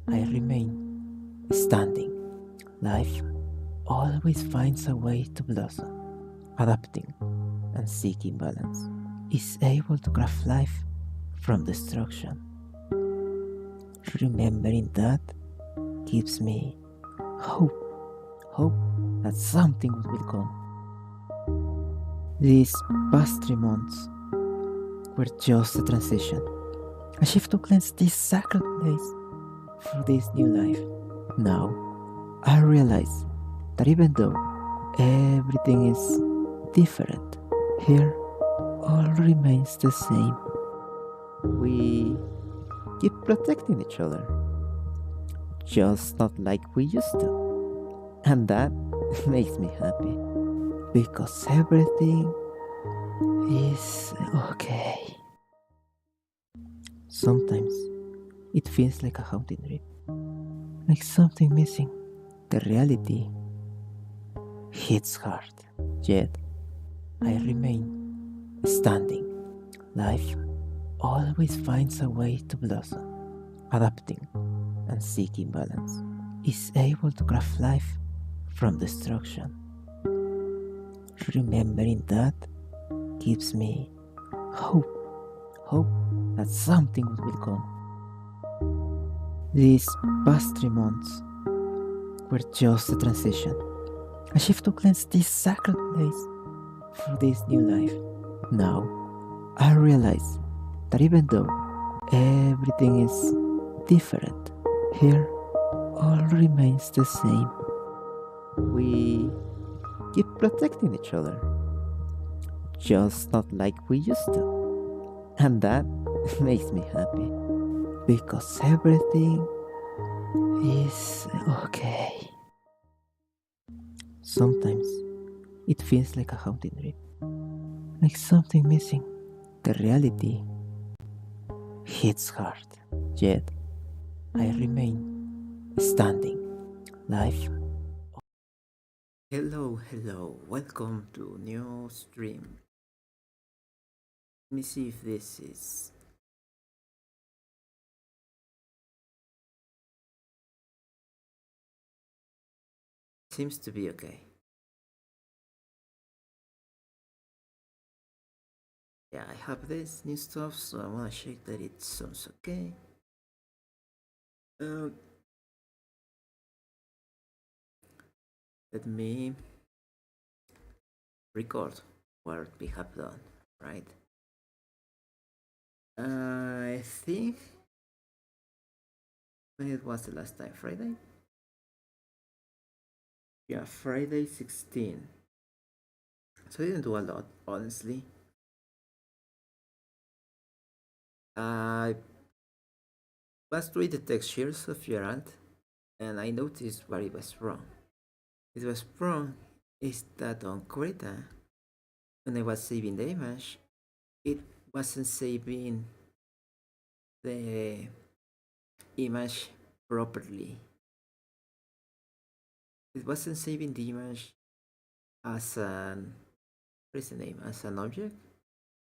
I remain standing. Life always finds a way to blossom, adapting and seeking balance. Is able to craft life from destruction. Remembering that gives me hope. Hope that something will come. These past 3 months were just a transition, a shift to cleanse this sacred place for this new life. Now, I realize that even though everything is different, here all remains the same. We keep protecting each other, just not like we used to. And that makes me happy because everything is okay. Sometimes it feels like a haunted dream, like something missing. The reality hits hard, yet I remain standing. Life always finds a way to blossom, adapting and seeking balance. Is able to craft life from destruction. Remembering that gives me hope. Hope that something will come. These past 3 months were just a transition, a shift to cleanse this sacred place for this new life. Now, I realize that even though everything is different, here all remains the same. We keep protecting each other, just not like we used to. And that makes me happy because everything is okay. Sometimes it feels like a haunted dream, like something missing. The reality hits hard, yet I remain standing. Life. Hello, welcome to new stream. Let me see if this is. Seems to be okay. Yeah, I have this new stuff, so I wanna check that it sounds okay. Uh, Let me record what we have done, right? I think when it was the last time, Friday? Yeah, Friday 16. So I didn't do a lot, honestly. I was read the textures of Geralt, and I noticed what it was wrong. It was wrong is that on Creta, when I was saving the image, it wasn't saving the image properly. It wasn't saving the image as an what is the name? As an object?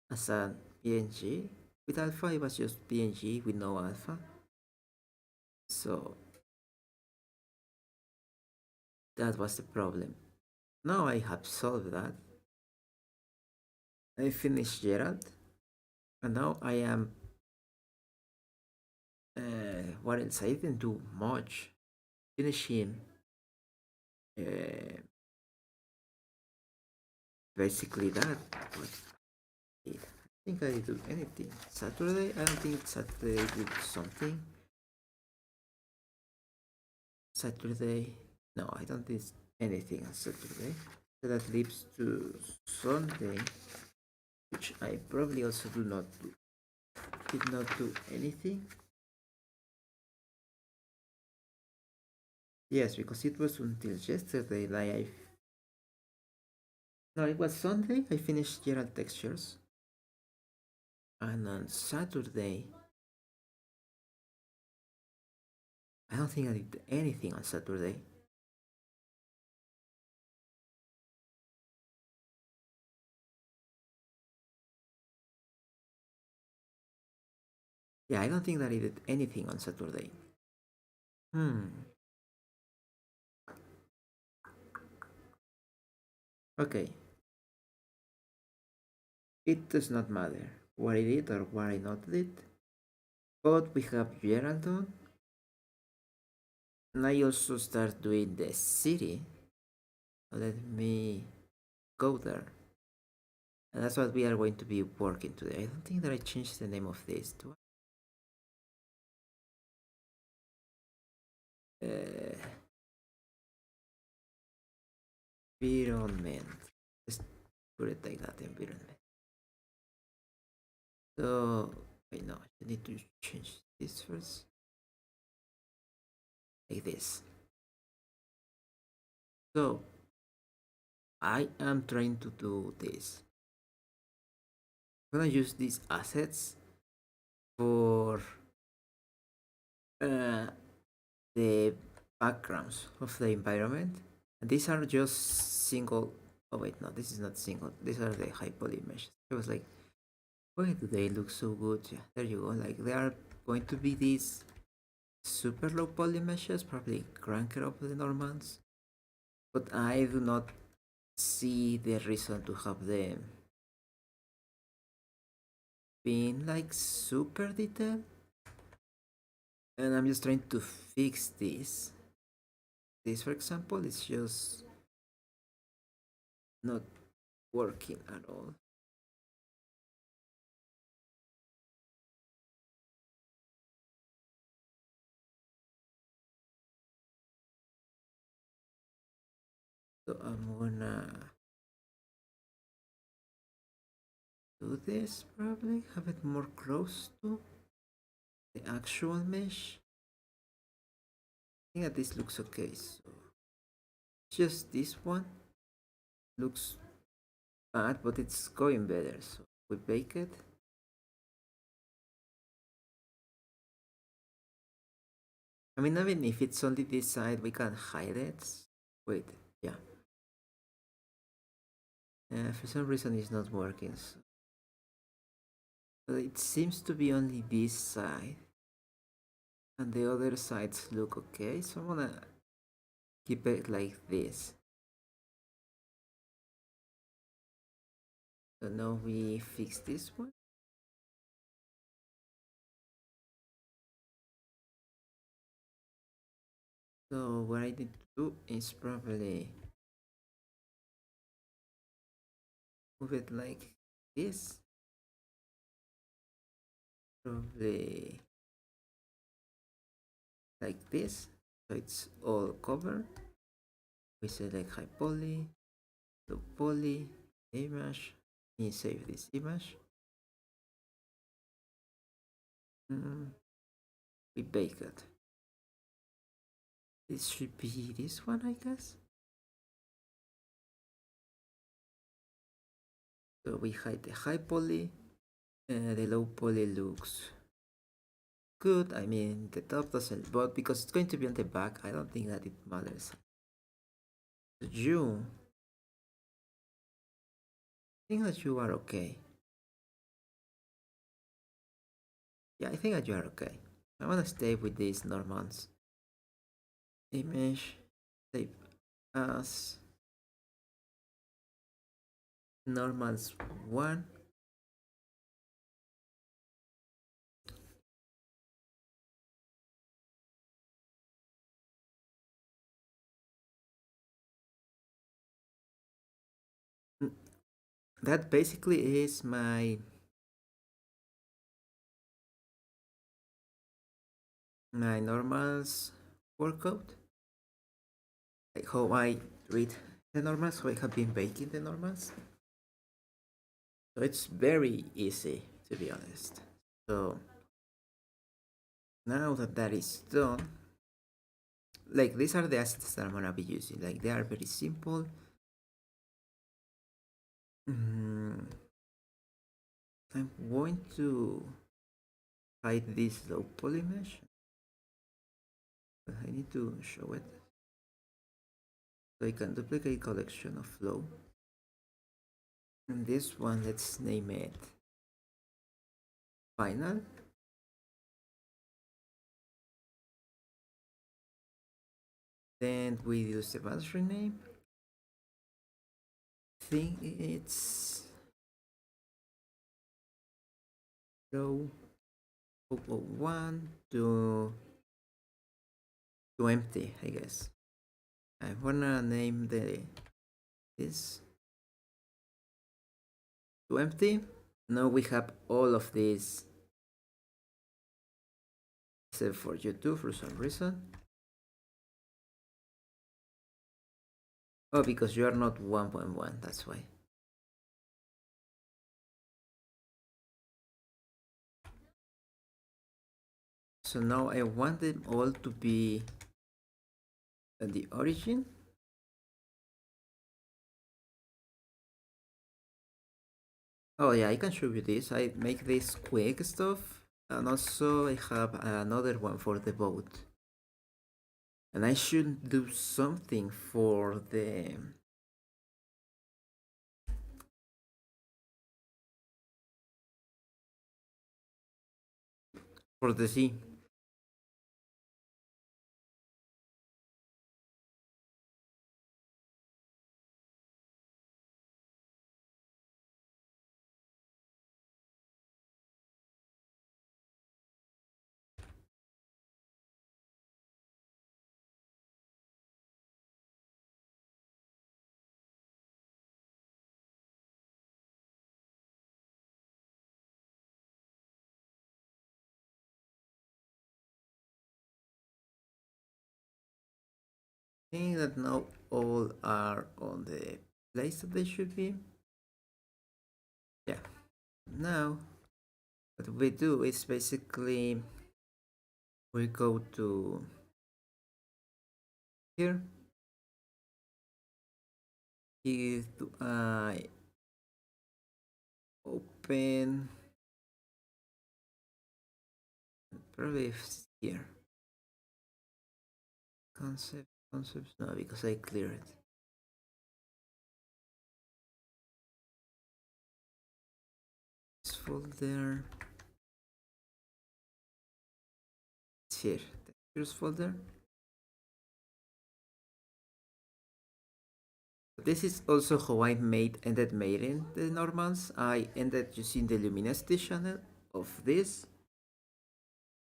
As a PNG? With alpha it was just PNG with no alpha. So that was the problem. Now I have solved that. I finished Gerald, and now I am. What else? I didn't do much. Finishing. Uh, Basically that. But I think I did do anything. Saturday? I don't think Saturday I did something. Saturday? No, I don't do anything on Saturday. So that leaves to Sunday, which I probably also do not do. Did not do anything. Yes, because it was until yesterday that I. No, it was Sunday. I finished Gerald Textures, and on Saturday, I don't think I did anything on Saturday. Yeah, I don't think that I did anything on Saturday. Hmm. Okay. It does not matter what I did or what I not did. But we have Geraldton. And I also start doing the city. Let me go there. And that's what we are going to be working today. I don't think that I changed the name of this. Do I? Environment. Let's put it like that, environment. So, wait, no, I need to change this first. Like this. So, I am trying to do this. I'm gonna use these assets for uh, the backgrounds of the environment. And these are just single. Oh wait, no, this is not single. These are the high poly meshes. I was like, why do they look so good? Yeah, there you go. Like they are going to be these super low poly meshes, probably crank it up the normals. But I do not see the reason to have them being like super detailed. And I'm just trying to fix this. This, for example, is just not working at all. So I'm gonna do this probably, have it more close to the actual mesh. I think that this looks okay, so just this one looks bad, but it's going better, so we bake it. I mean, even if it's only this side, we can hide it. Wait, yeah. For some reason it's not working, so it seems to be only this side. And the other sides look okay, so I'm gonna keep it like this. So now we fix this one. So what I need to do is probably move it like this. Probably like this. So it's all covered. We select high poly, low poly, image. Me save this image. Mm, we bake it. This should be this one, I guess. So we hide the high poly. The low poly looks good. I mean, the top doesn't, but because it's going to be on the back, I don't think that it matters. So you, I think that you are okay. Yeah, I think that you are okay. I want to stay with these normals. Image, save as normals 1. That basically is my normals workout. Like how I read the normals, how I have been baking the normals. So it's very easy, to be honest. So now that that is done, like these are the assets that I'm gonna be using. Like they are very simple. Mm, I'm going to hide this low poly mesh. I need to show it. So I can duplicate collection of flow. And this one, let's name it final. Then we use the battery name. I think it's row 001 to empty, I guess. I wanna name this to empty. Now we have all of these except for YouTube for some reason. Oh, because you are not 1.1, that's why. So now I want them all to be at the origin. Oh yeah, I can show you this. I make this quick stuff, and also I have another one for the boat. And I should do something for the sea. I think that now all are on the place that they should be. Yeah. Now, what we do is basically we go to here. Here to open probably here. Concepts no, because I clear it. This folder. It's here. Textures folder. This is also how I ended mating the normals. I ended using the luminosity channel of this,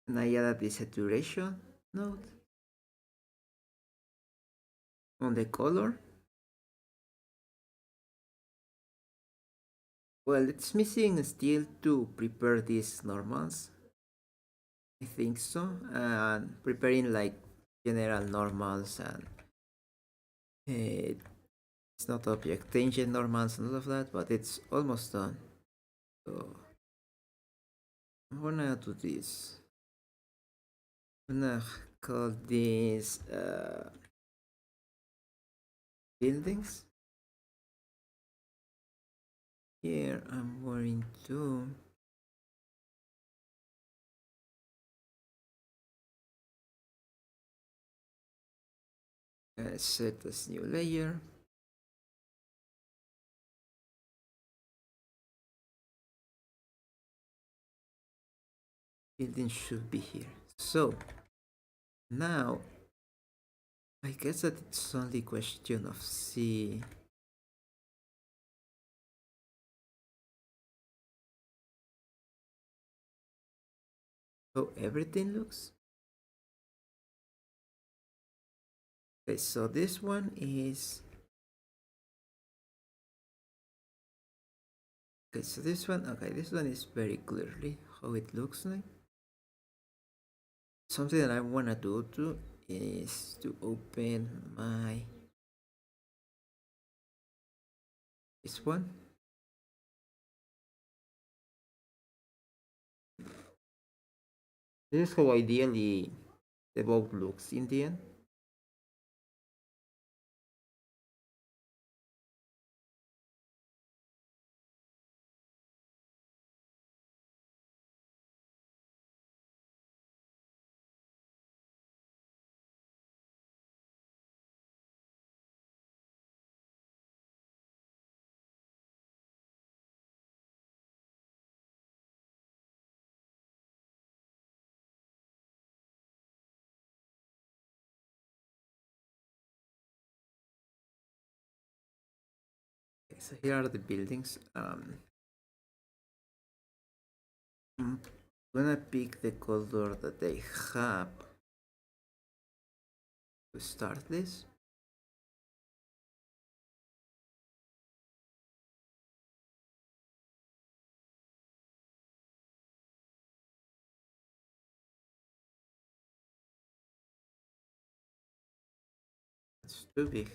and I added the saturation node on the color. Well, it's missing still to prepare these normals. I think so. And preparing like general normals and it's not object tangent normals and all of that, but it's almost done. So I'm gonna do this. I'm gonna call these buildings. Here I'm going to set this new layer. Building should be here. So now I guess that it's only question of see how everything looks. Okay, so this one is okay. So this one is very clearly how it looks like. Something that I wanna do too is to open my this one. This is how ideally the boat looks in the end. So here are the buildings. I'm gonna pick the color that they have to start this. It's too big.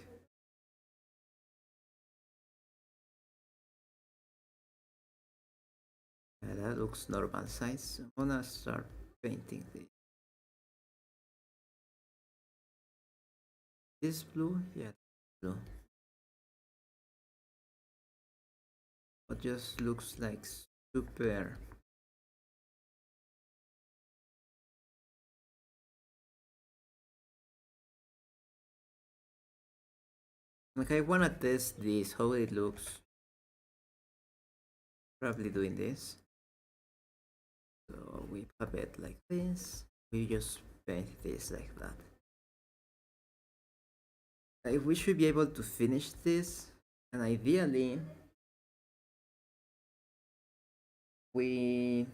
That looks normal size. I'm gonna start painting this blue. Yeah, blue. It just looks like super. Like I wanna test this, how it looks. Probably doing this. So we have it like this. We just paint this like that. We should be able to finish this, and ideally we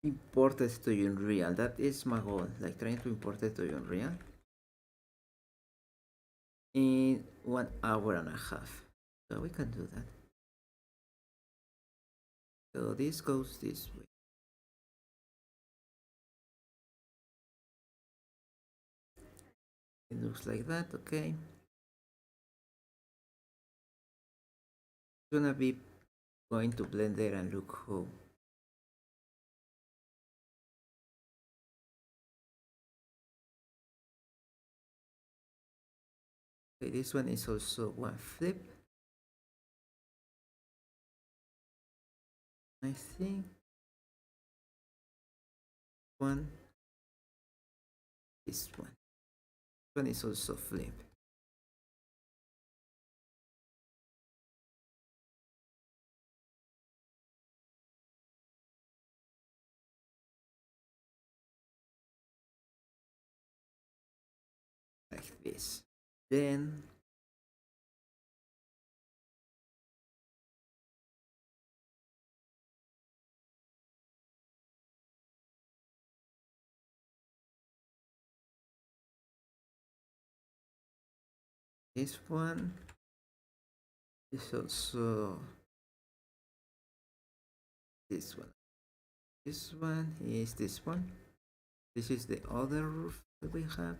import it to Unreal. That is my goal, like trying to import it to Unreal in 1 hour and a half. So we can do that. So this goes this way. It looks like that, okay. It's gonna be going to Blender and look how. Okay, this one is also one flip. I think one, this one. This one is also flip. Like this. Then this one is also this one. This one is this one. This is the other roof that we have.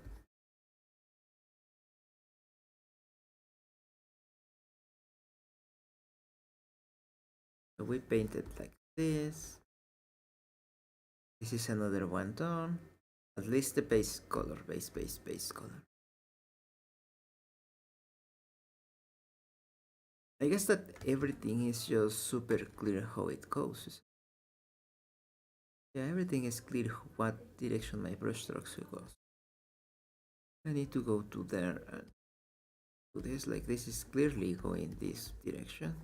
So we painted like this. This is another one done. At least the base color, base color. I guess that everything is just super clear how it goes. Yeah, everything is clear what direction my brush strokes will go. I need to go to there and do this. Like this is clearly going this direction.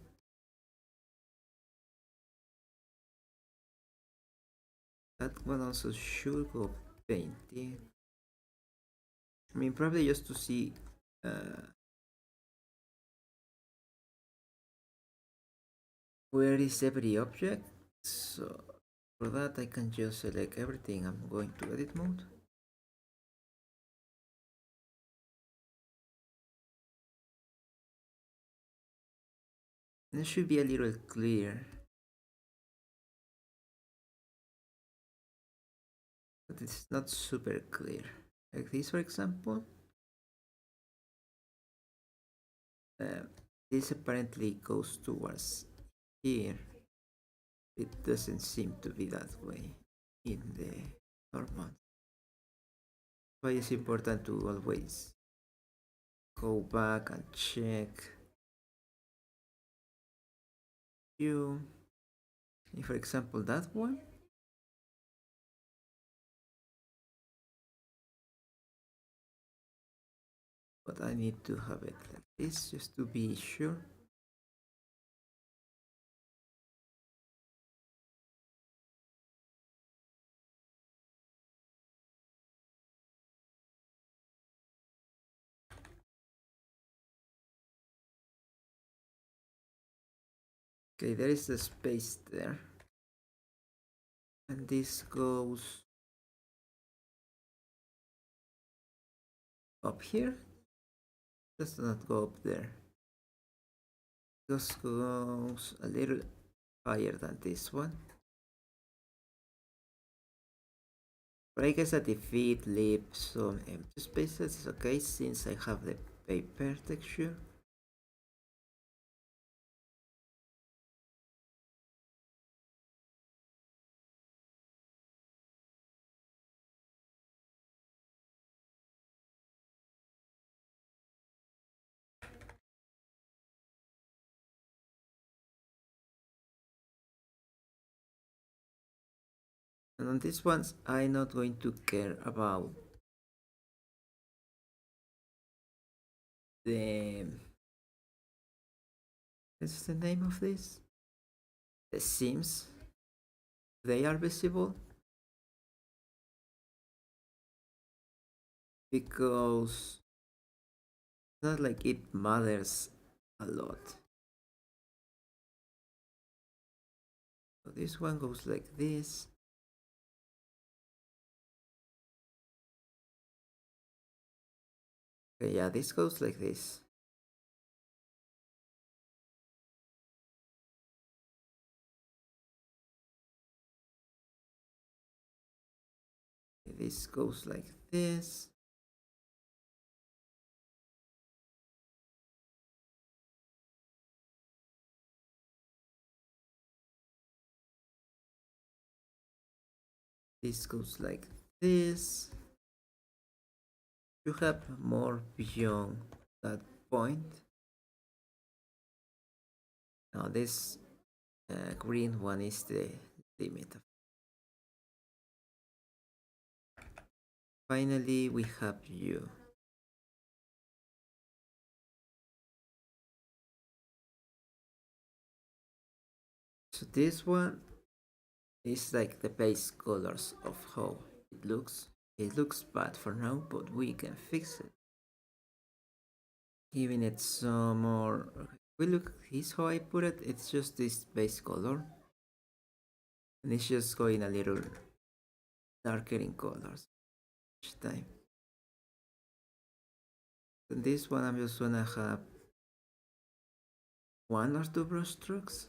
That one also should go painting. I mean, probably just to see where is every object. So for that I can just select everything. I'm going to edit mode. And it should be a little clear. But it's not super clear. Like this, for example. This apparently goes towards here. It doesn't seem to be that way in the normal. Why it's important to always go back and check you. For example, that one. But I need to have it like this just to be sure. Okay, there is the space there. And this goes up here. Does not go up there. This goes a little higher than this one. But I guess that if it leaves some empty spaces, it's okay since I have the paper texture. And on these ones, I'm not going to care about the... What's the name of this? The seams. They are visible. Because it's not like it matters a lot. So this one goes like this. Okay, yeah, this goes like this. This goes like this. This goes like this. You have more beyond that point. Now this green one is the limit. Finally, we have you. So this one is like the base colors of how it looks. It looks bad for now, but we can fix it. Giving it some more... We look, here's how I put it. It's just this base color. And it's just going a little darker in colors each time. And this one I'm just gonna have one or two brush strokes.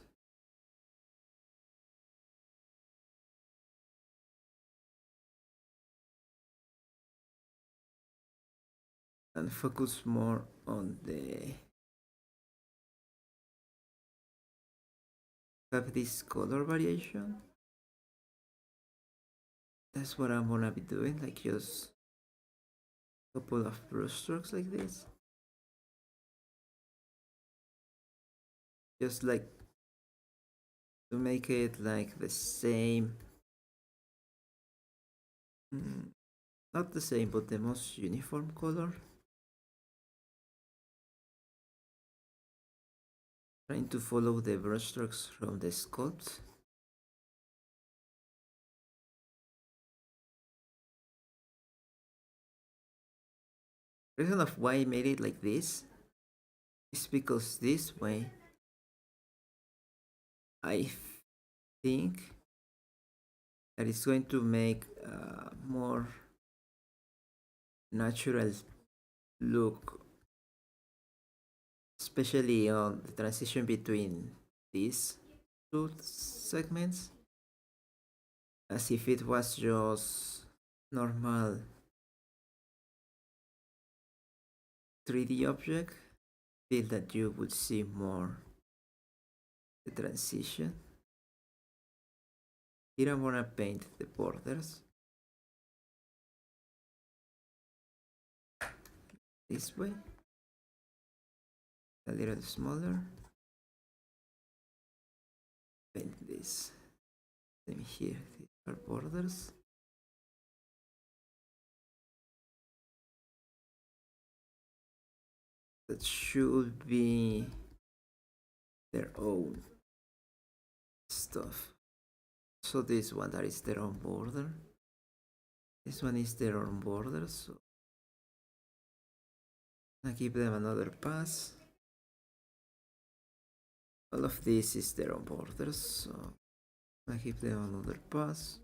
And focus more on the... Have this color variation. That's what I'm gonna be doing, like just a couple of brush strokes like this. Just like to make it like the same, not the same, but the most uniform color. Trying to follow the brushstrokes from the sculpt. The reason of why I made it like this is because this way I think that it's going to make a more natural look, especially on the transition between these two segments, as if it was just normal 3D object. Feel that you would see more the transition. Here I'm gonna paint the borders this way, a little smaller. Paint this. Same here, these are borders. That should be their own stuff. So this one, that is their own border. This one is their own border, so I give them another pass. All of this is their own borders, so I give them another pass.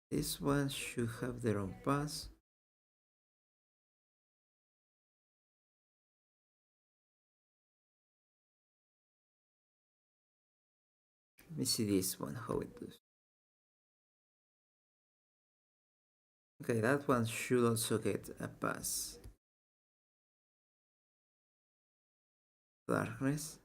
This one should have their own pass. Let me see this one, how it does. Okay, that one should also get a pass. Darkness.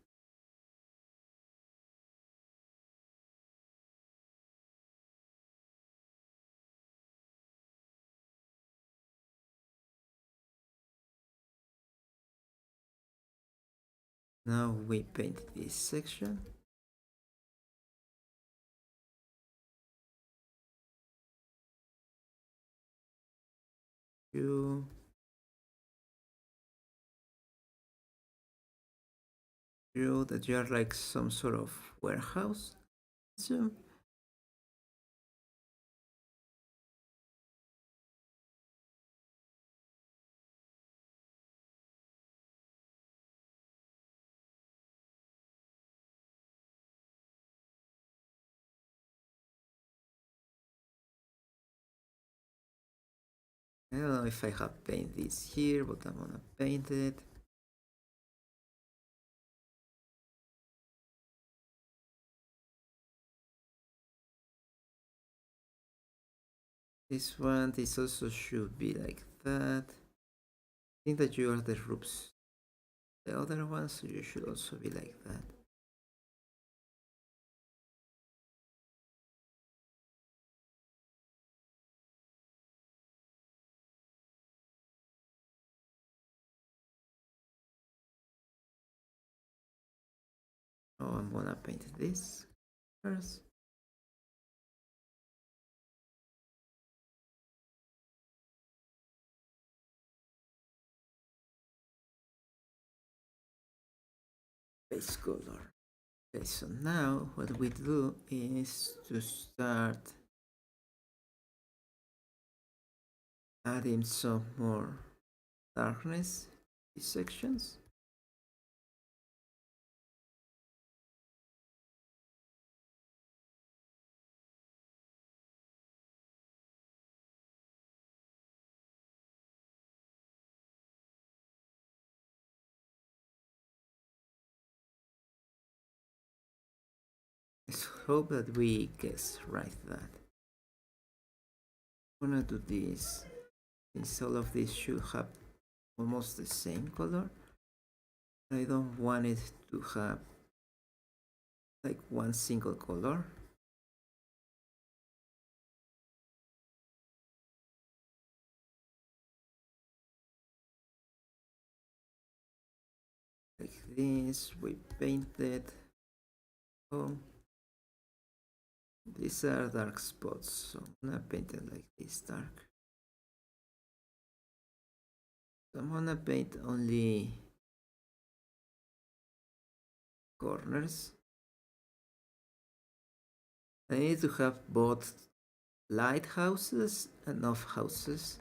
Now we paint this section. You that you are like some sort of warehouse. So I don't know if I have painted this here, but I'm gonna paint it. This one, this also should be like that. I think that you are the roofs. The other ones, so you should also be like that. Oh, I'm gonna paint this first. Base color. Okay, so now what we do is to start adding some more darkness these sections. Let's hope that we guess right that. I'm gonna do this since all of these should have almost the same color. I don't want it to have like one single color. Like this, we painted. Oh, these are dark spots, so I'm gonna paint it like this dark. So I'm gonna paint only corners. I need to have both lighthouses and off houses.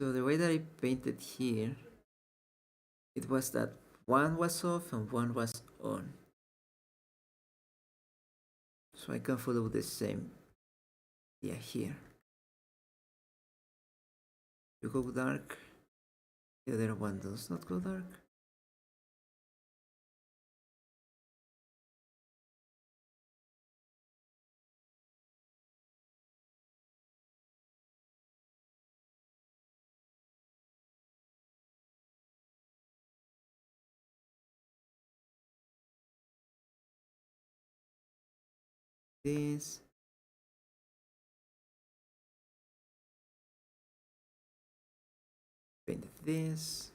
So the way that I painted here, it was that one was off and one was on. So I can follow the same idea here. You go dark, the other one does not go dark. This. Paint this.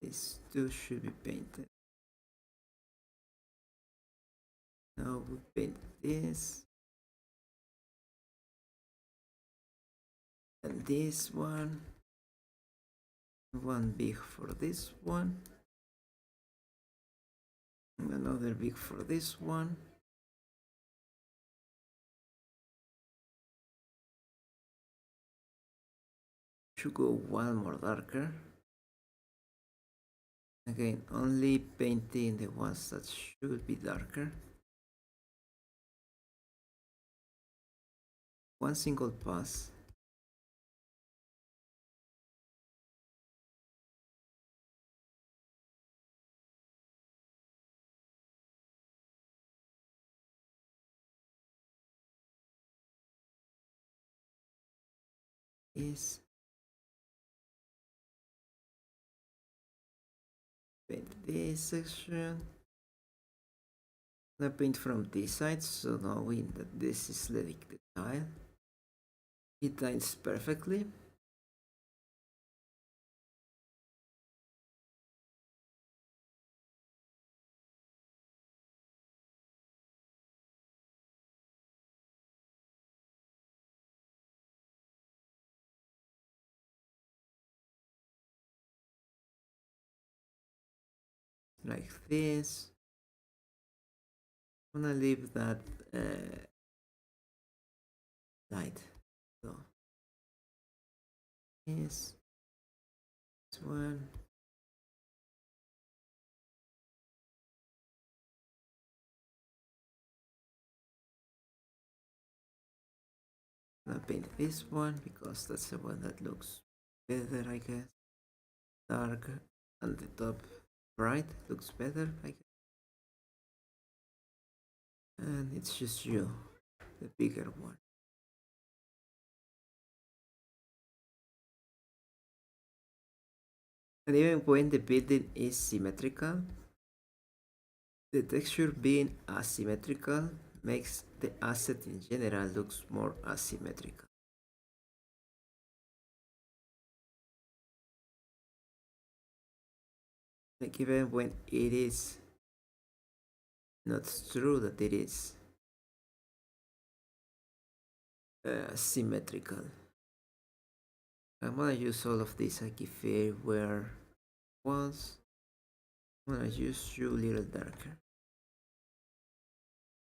These two should be painted. Now we paint this. And this one. One big for this one. And another big for this one. Should go one more darker. Again, only painting the ones that should be darker. One single pass. Is paint this section. I paint from this side, so knowing that this is letting the tile. It tiles perfectly. Like this. I'm gonna leave that light. So this one. I'm gonna paint this one because that's the one that looks better, I guess. Dark and the top bright looks better, I guess. And it's just you, the bigger one. And even when the building is symmetrical, the texture being asymmetrical makes the asset in general looks more asymmetrical. Like even when it is not true that it is symmetrical. I'm gonna use all of these like if they were ones. I'm gonna use you a little darker.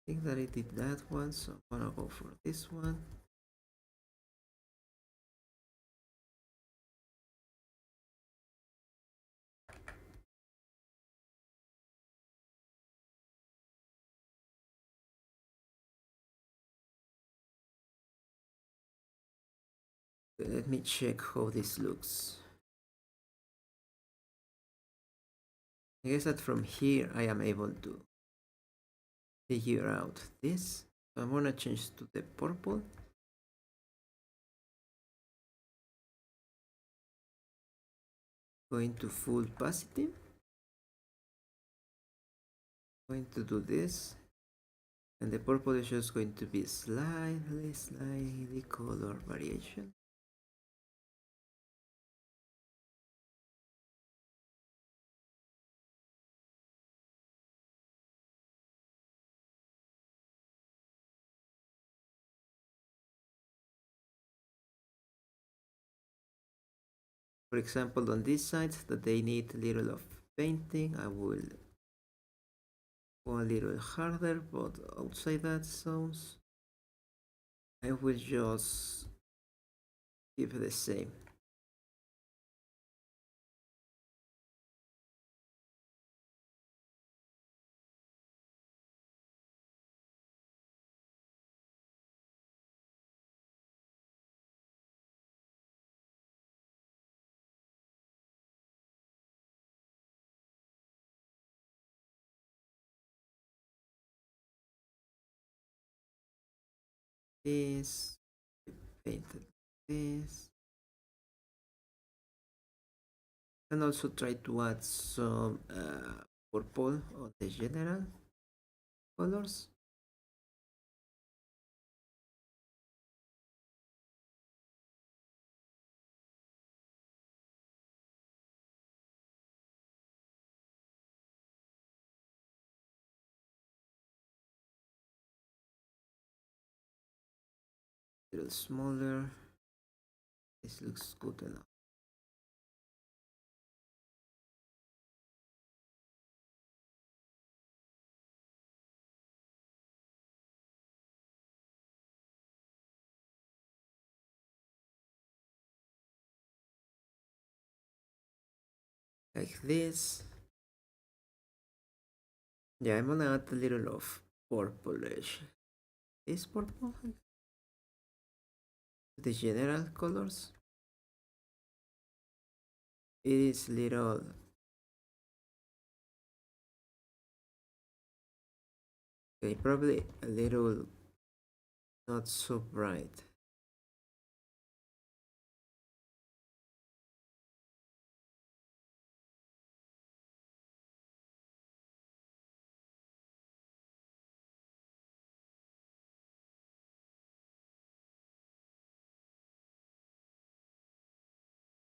I think that I did that one, so I'm gonna go for this one. Let me check how this looks. I guess that from here I am able to figure out this. So I'm gonna change to the purple. Going to full positive. Going to do this. And the purple is just going to be slightly color variation. For example, on this side that they need a little of painting, I will go a little harder, but outside that zones, I will just keep the same. This, painted this. And also try to add some purple on the general colors. A little smaller. This looks good enough. like this. Yeah, I'm gonna add a little of purplish. Is purple the general colors? It is little. Okay, probably a little not so bright.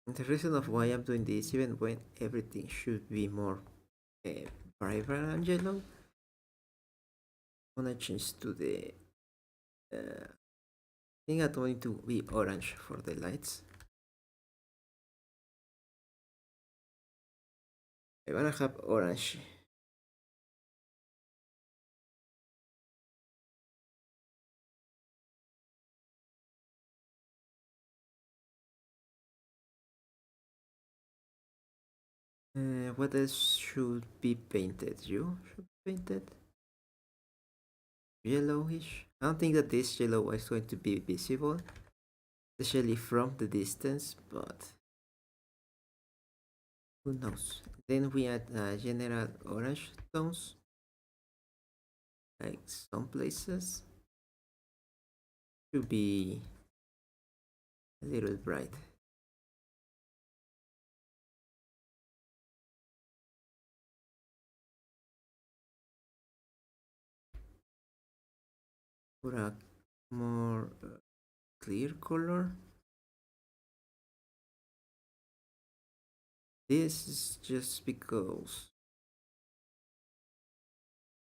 And the reason of why I'm doing this, even when everything should be more uh, vibrant and yellow, I'm gonna change to the. I think I'm going to be orange for the lights. I'm gonna have orange. What else should be painted? You should be painted yellowish. I don't think that this yellow is going to be visible, especially from the distance, but who knows? Then we add general orange tones, like some places to be a little bright. For a more clear color, this is just because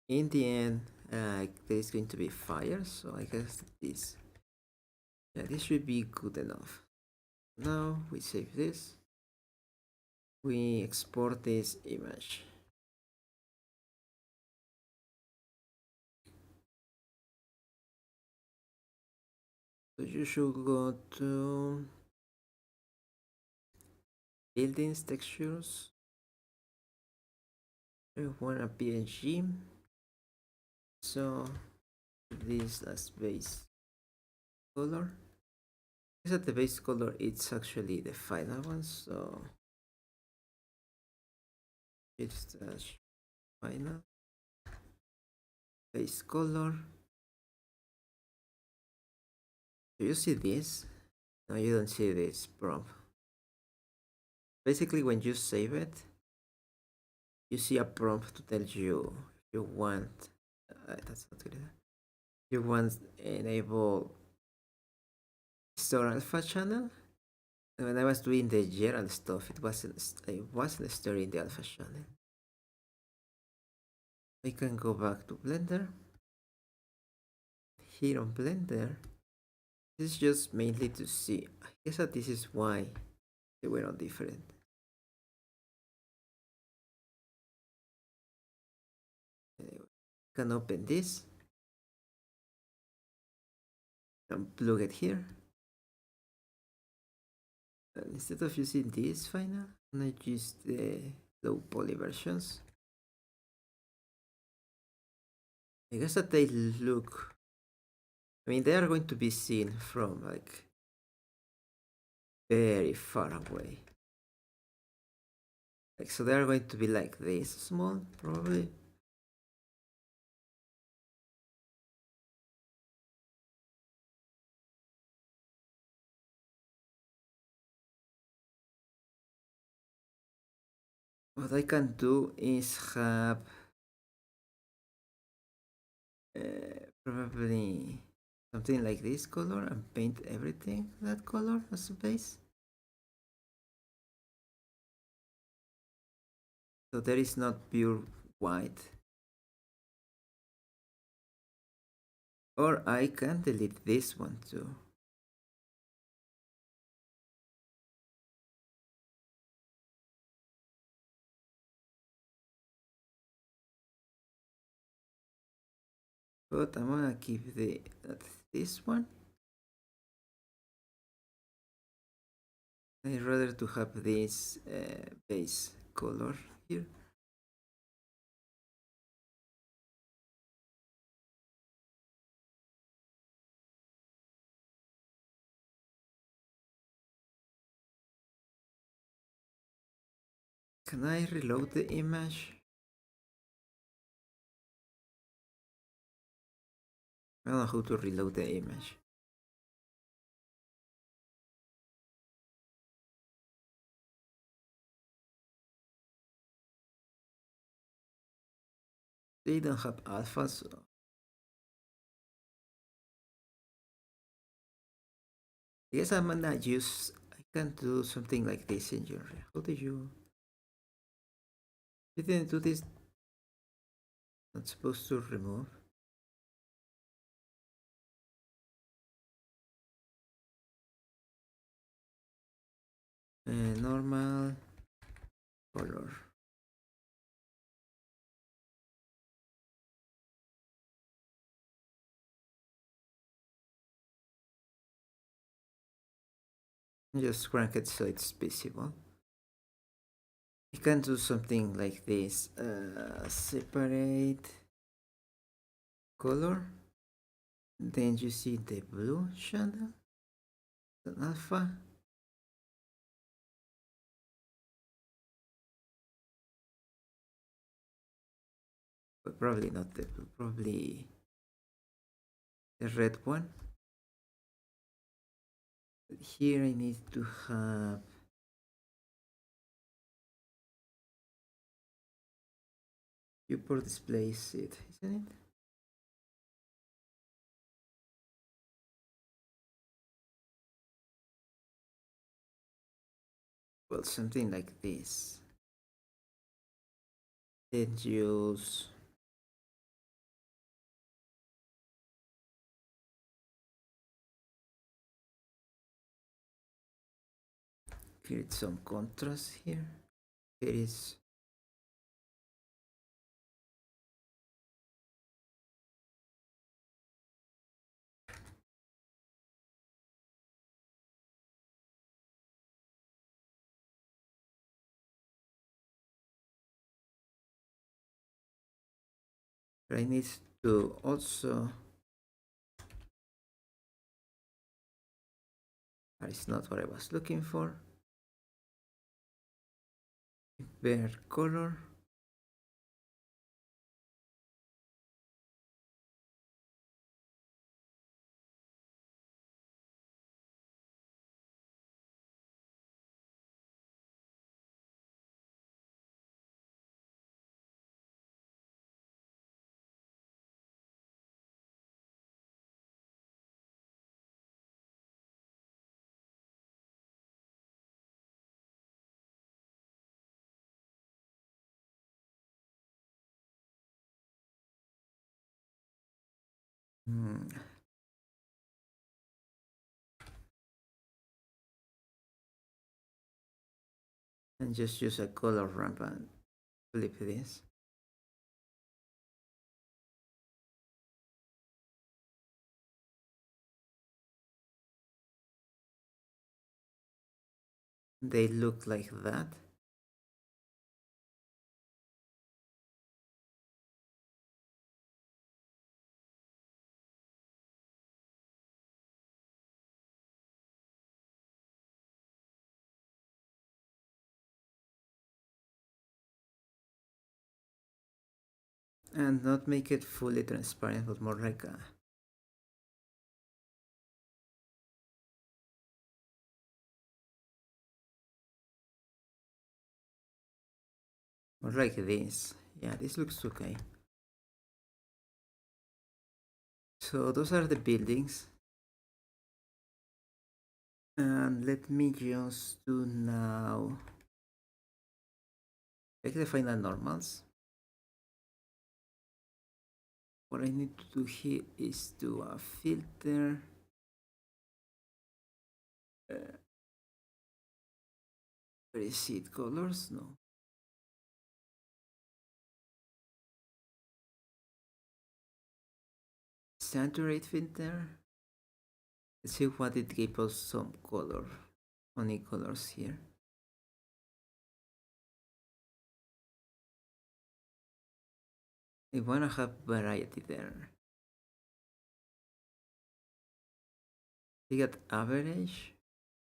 in the end, there's going to be fire, so I guess this, yeah, this should be good enough. Now we save this. We export this image. So you should go to buildings, textures. I want a PNG. So this as base color. Is that the base color? It's actually the final one. So it's the final base color. Do you see this? No, you don't see this prompt. Basically, when you save it, you see a prompt to tell you if you want. That's not good. You want enable store alpha channel. When I was doing the general stuff, it wasn't storing the alpha channel. We can go back to Blender. Here on Blender, this is just mainly to see. I guess that this is why they were not different. Anyway, can open this and plug it here. And instead of using this final, I'm gonna use the low poly versions. I guess that they look. I mean, they are going to be seen from like very far away. Like, so they are going to be like this small, probably. What I can do is have probably something like this color and paint everything that color as a base. So there is not pure white. Or I can delete this one too. But I'm gonna keep this one. I'd rather to have this base color here. Can I reload the image? I don't know how to reload the image. They don't have alpha, so I guess I'm gonna use. I can do something like this in your. How do you? You didn't do this. Not supposed to remove. Normal color. Just crank it so it's visible. You can do something like this. Separate color. Then you see the blue channel, an alpha. But probably not the blue, probably the red one. But here I need to have viewport displays it, isn't it? Well, something like this. Then use create some contrast here. Here is I need to also. That is not what I was looking for. Bare color. Hmm. And just use a color ramp and flip this. They look like that. And not make it fully transparent, but more like a more like this. Yeah, this looks okay. So those are the buildings. And let me just do now check the final normals. What I need to do here is do a filter. Where is it? Colors? No. Saturate filter. Let's see what it gave us some color. Funny colors here. I wanna have variety there. You got average,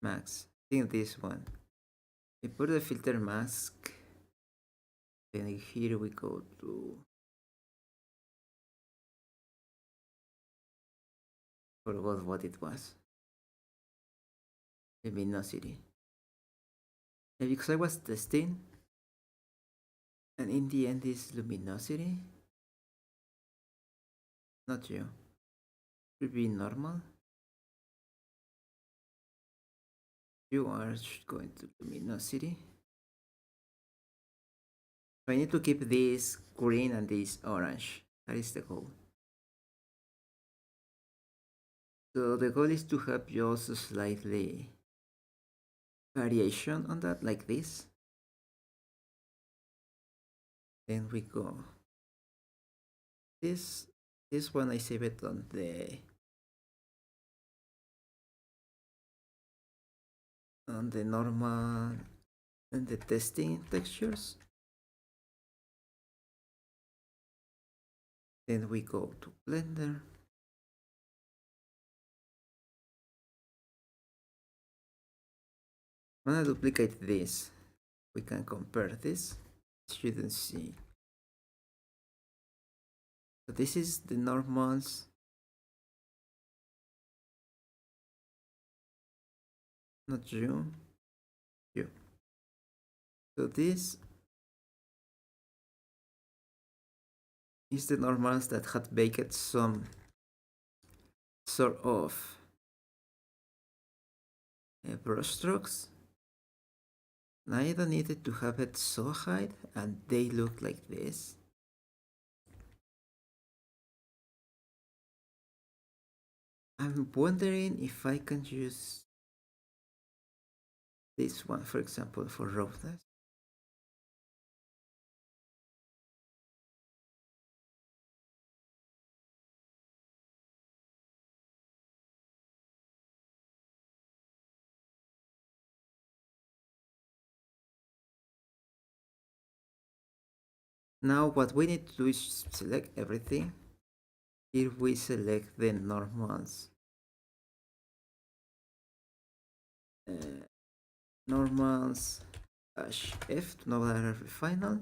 max. I think this one. We put the filter mask. Then here we go to. Forgot what it was. Luminosity. And because I was testing, and in the end, this luminosity. Not you. Should be normal. You are going to luminosity. I need to keep this green and this orange. That is the goal. So the goal is to have just slightly variation on that, like this. Then we go. This one I save it on the normal and the testing textures. Then we go to Blender. I'm gonna duplicate this. We can compare this. You can see. So this is the normals. Not you. You. So this is the normals that had baked some sort of brush strokes. Now I don't need it to have it so high, and they look like this. I'm wondering if I can use this one, for example, for roughness. Now what we need to do is select everything. Here we select the normals. Normals -F to know that every final.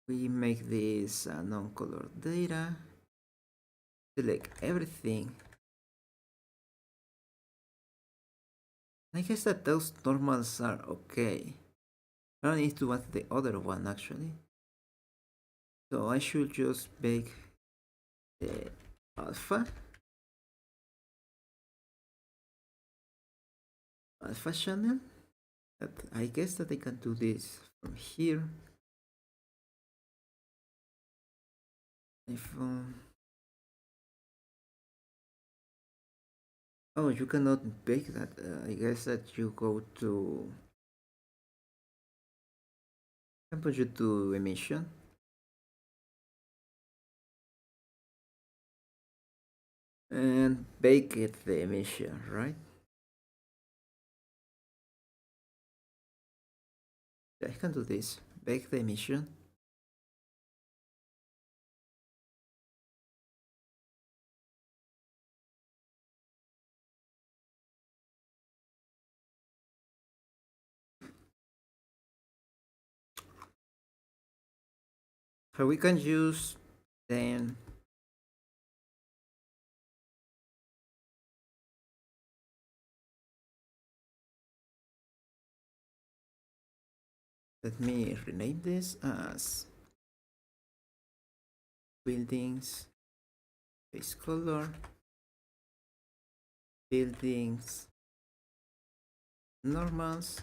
We make this non-colored data. Select everything. I guess that those normals are okay. I don't need to add the other one actually. So I should just make the alpha channel. But I guess that I can do this from here. If oh, you cannot bake that. I guess that you go to. I can put you to emission. And bake it the emission, right? Yeah, I can do this. Bake the emission. So we can use then. Let me rename this as buildings base color buildings normals.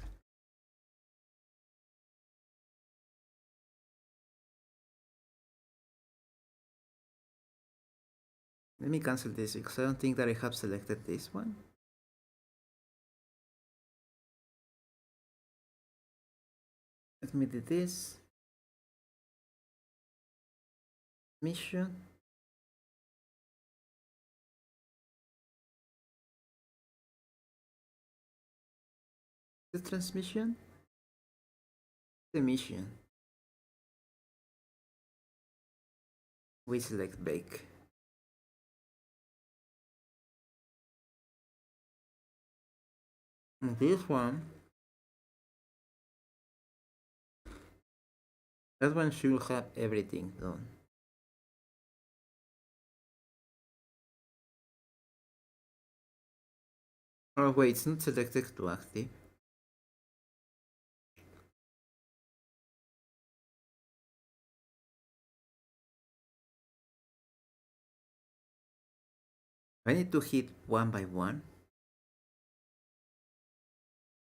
Let me cancel this because I don't think that I have selected this one. Let me do this mission. The transmission. The mission. We select bake. And this one, that one should have everything done. Oh wait, it's not selected to active. I need to hit one by one.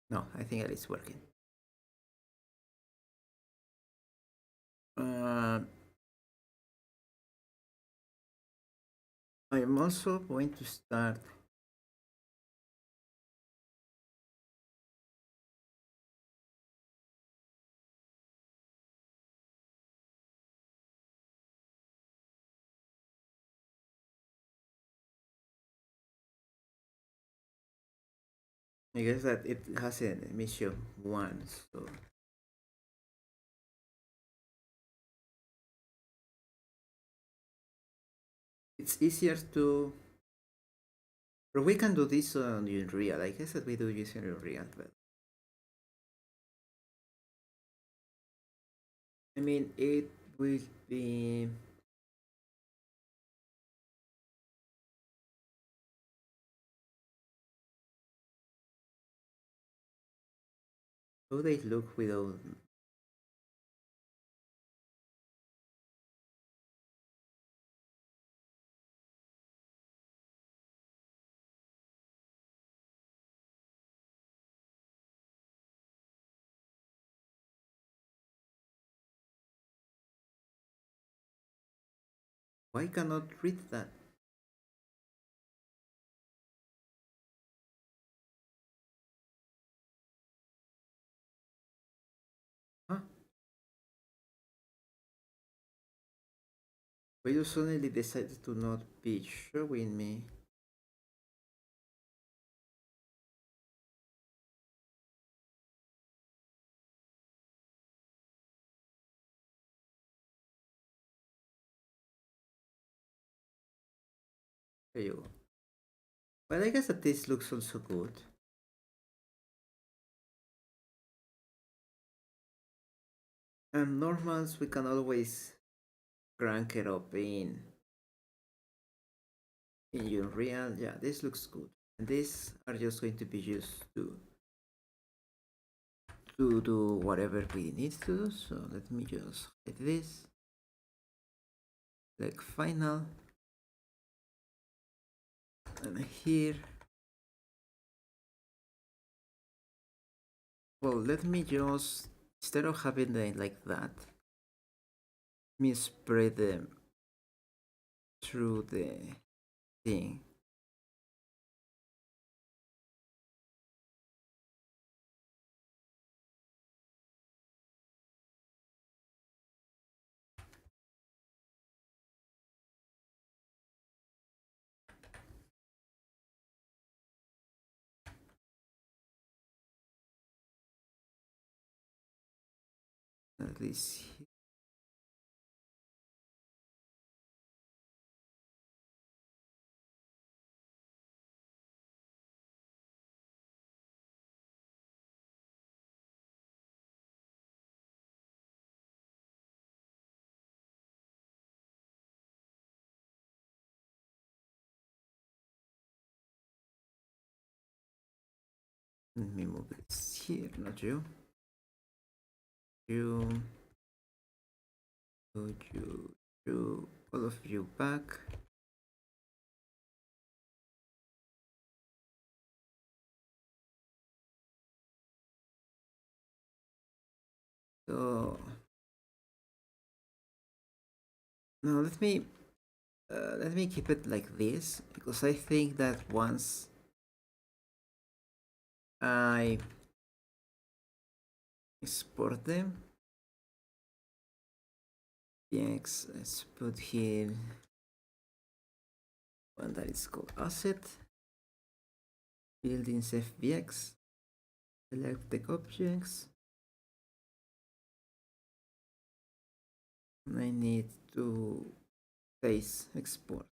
No, I think that it's working. Uh, I'm also going to start. I guess that it has a mission one, so it's easier to. But we can do this on Unreal. I guess that we do use Unreal, but I mean it will be. How they look without. Why cannot read that? Huh? Why you suddenly decided to not be showing me? There you go. But I guess that this looks also good. And normals we can always crank it up in Unreal. Yeah, this looks good. And these are just going to be used to do whatever we need to do. So let me just hit this. Like final. And here. Well, let me just, instead of having them like that, let me spread them through the thing. At least. Let me move this here, not you. You, you, all of you back. So now let me keep it like this because I think that once I export them, yes, let's put here one that is called asset buildings FBX, select the objects, I need to place export.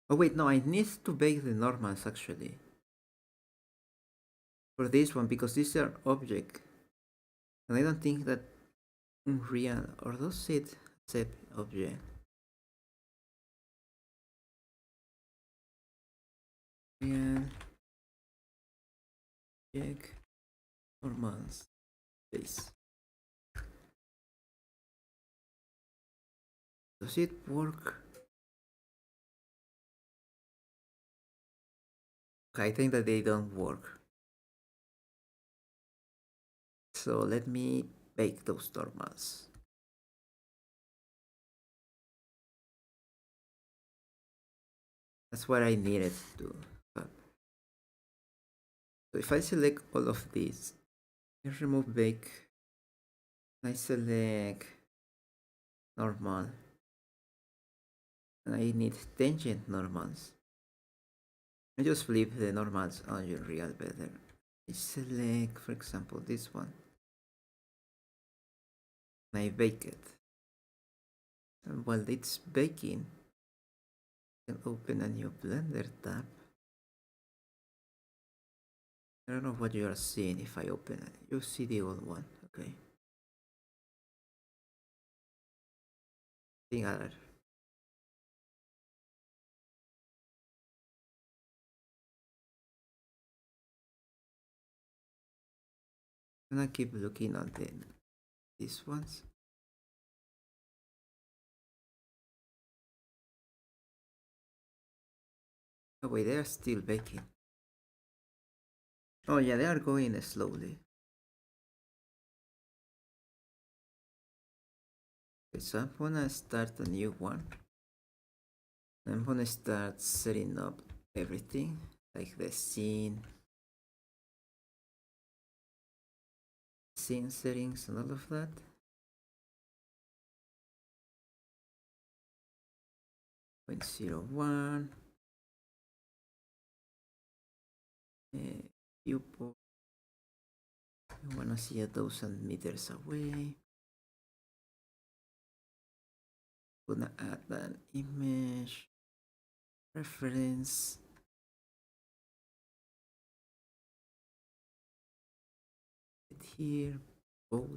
Oh wait, no, I need to bake the normals actually. For this one, because these are object. And I don't think that Unreal, or does it accept object? Real, check, normals, place. Does it work? Okay, I think that they don't work. So let me bake those normals. That's what I needed to do. So if I select all of these, I remove bake, I select normal, and I need tangent normals. I just flip the normals on Unreal better. I select, for example, this one. And I bake it. And while it's baking, I can open a new Blender tab. I don't know what you are seeing if I open it. You see the old one, okay? Thing other. And I keep looking on these ones. Oh wait, they are still baking. Oh yeah, they are going slowly. Okay, so I'm gonna start a new one. I'm gonna start setting up everything, like the scene settings and all of that. Point 0.01. Viewport. I wanna see 1,000 meters away. Gonna add an image reference. Here, both.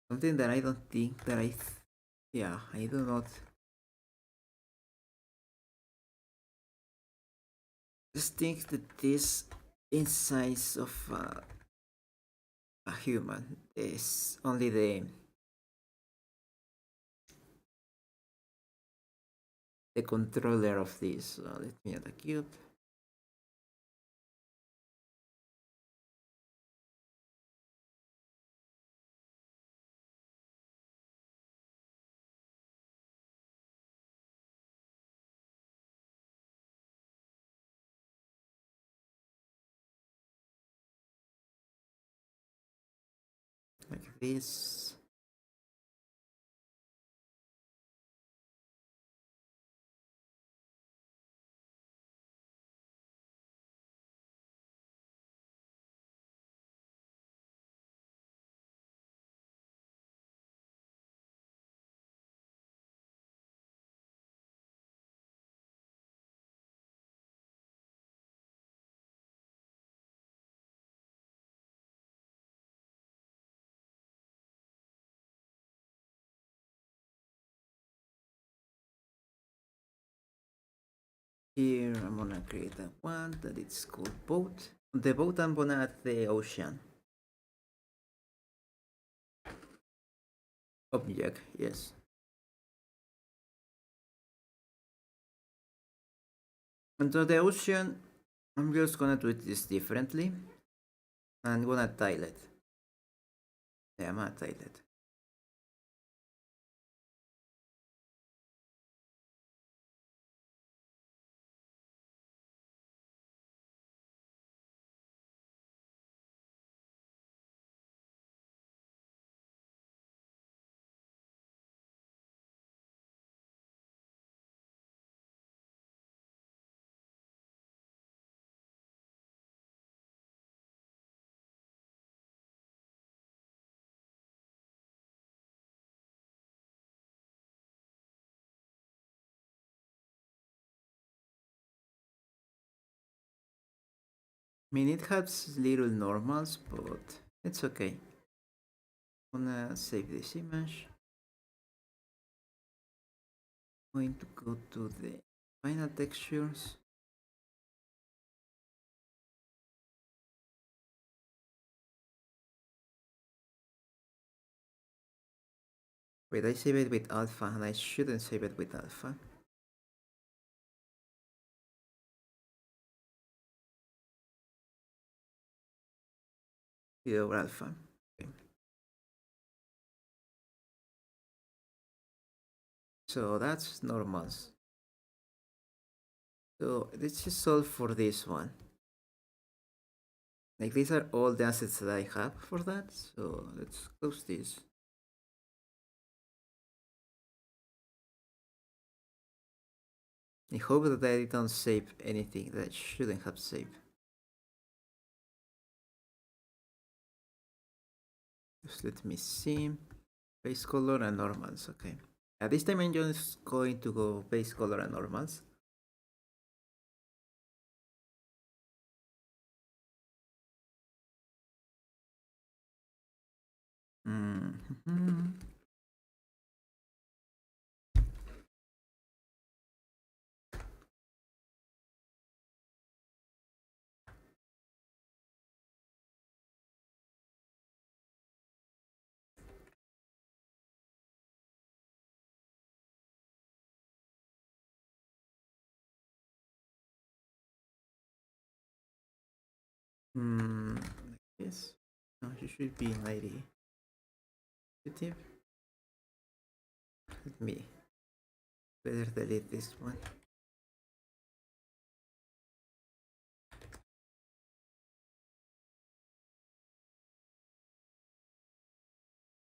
Something that I don't think that yeah, I do not just think that this insides of a human is only the controller of this. Let me add a cube. Like this. Here I'm gonna create a one that it's called boat. The boat I'm gonna add the ocean object, yes. And so the ocean, I'm just gonna do this differently. I'm gonna tile it. Yeah, I'm gonna tile it. I mean, it has little normals, but it's okay. I'm gonna save this image. Going to go to the final textures. Wait, I save it with alpha and I shouldn't save it with alpha. Video alpha. Okay. So that's normals. So this is all for this one. Like these are all the assets that I have for that. So let's close this. I hope that I don't save anything that I shouldn't have saved. Just let me see. Base color and normals, okay. This time I'm just going to go base color and normals. Mm-hmm. Yes. No, you should be 90. Positive. Let me better delete this one.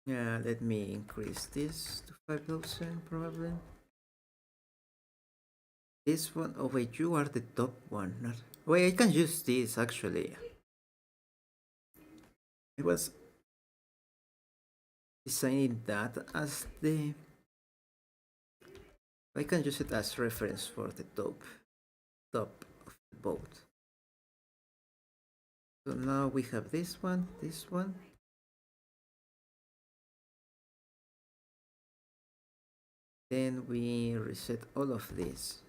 Yeah, let me increase this to 5,000 probably. This one, oh wait, you are the top one. Not... Wait, I can use this actually. I was designing that as the... I can use it as reference for the top of the boat. So now we have this one, this one. Then we reset all of this.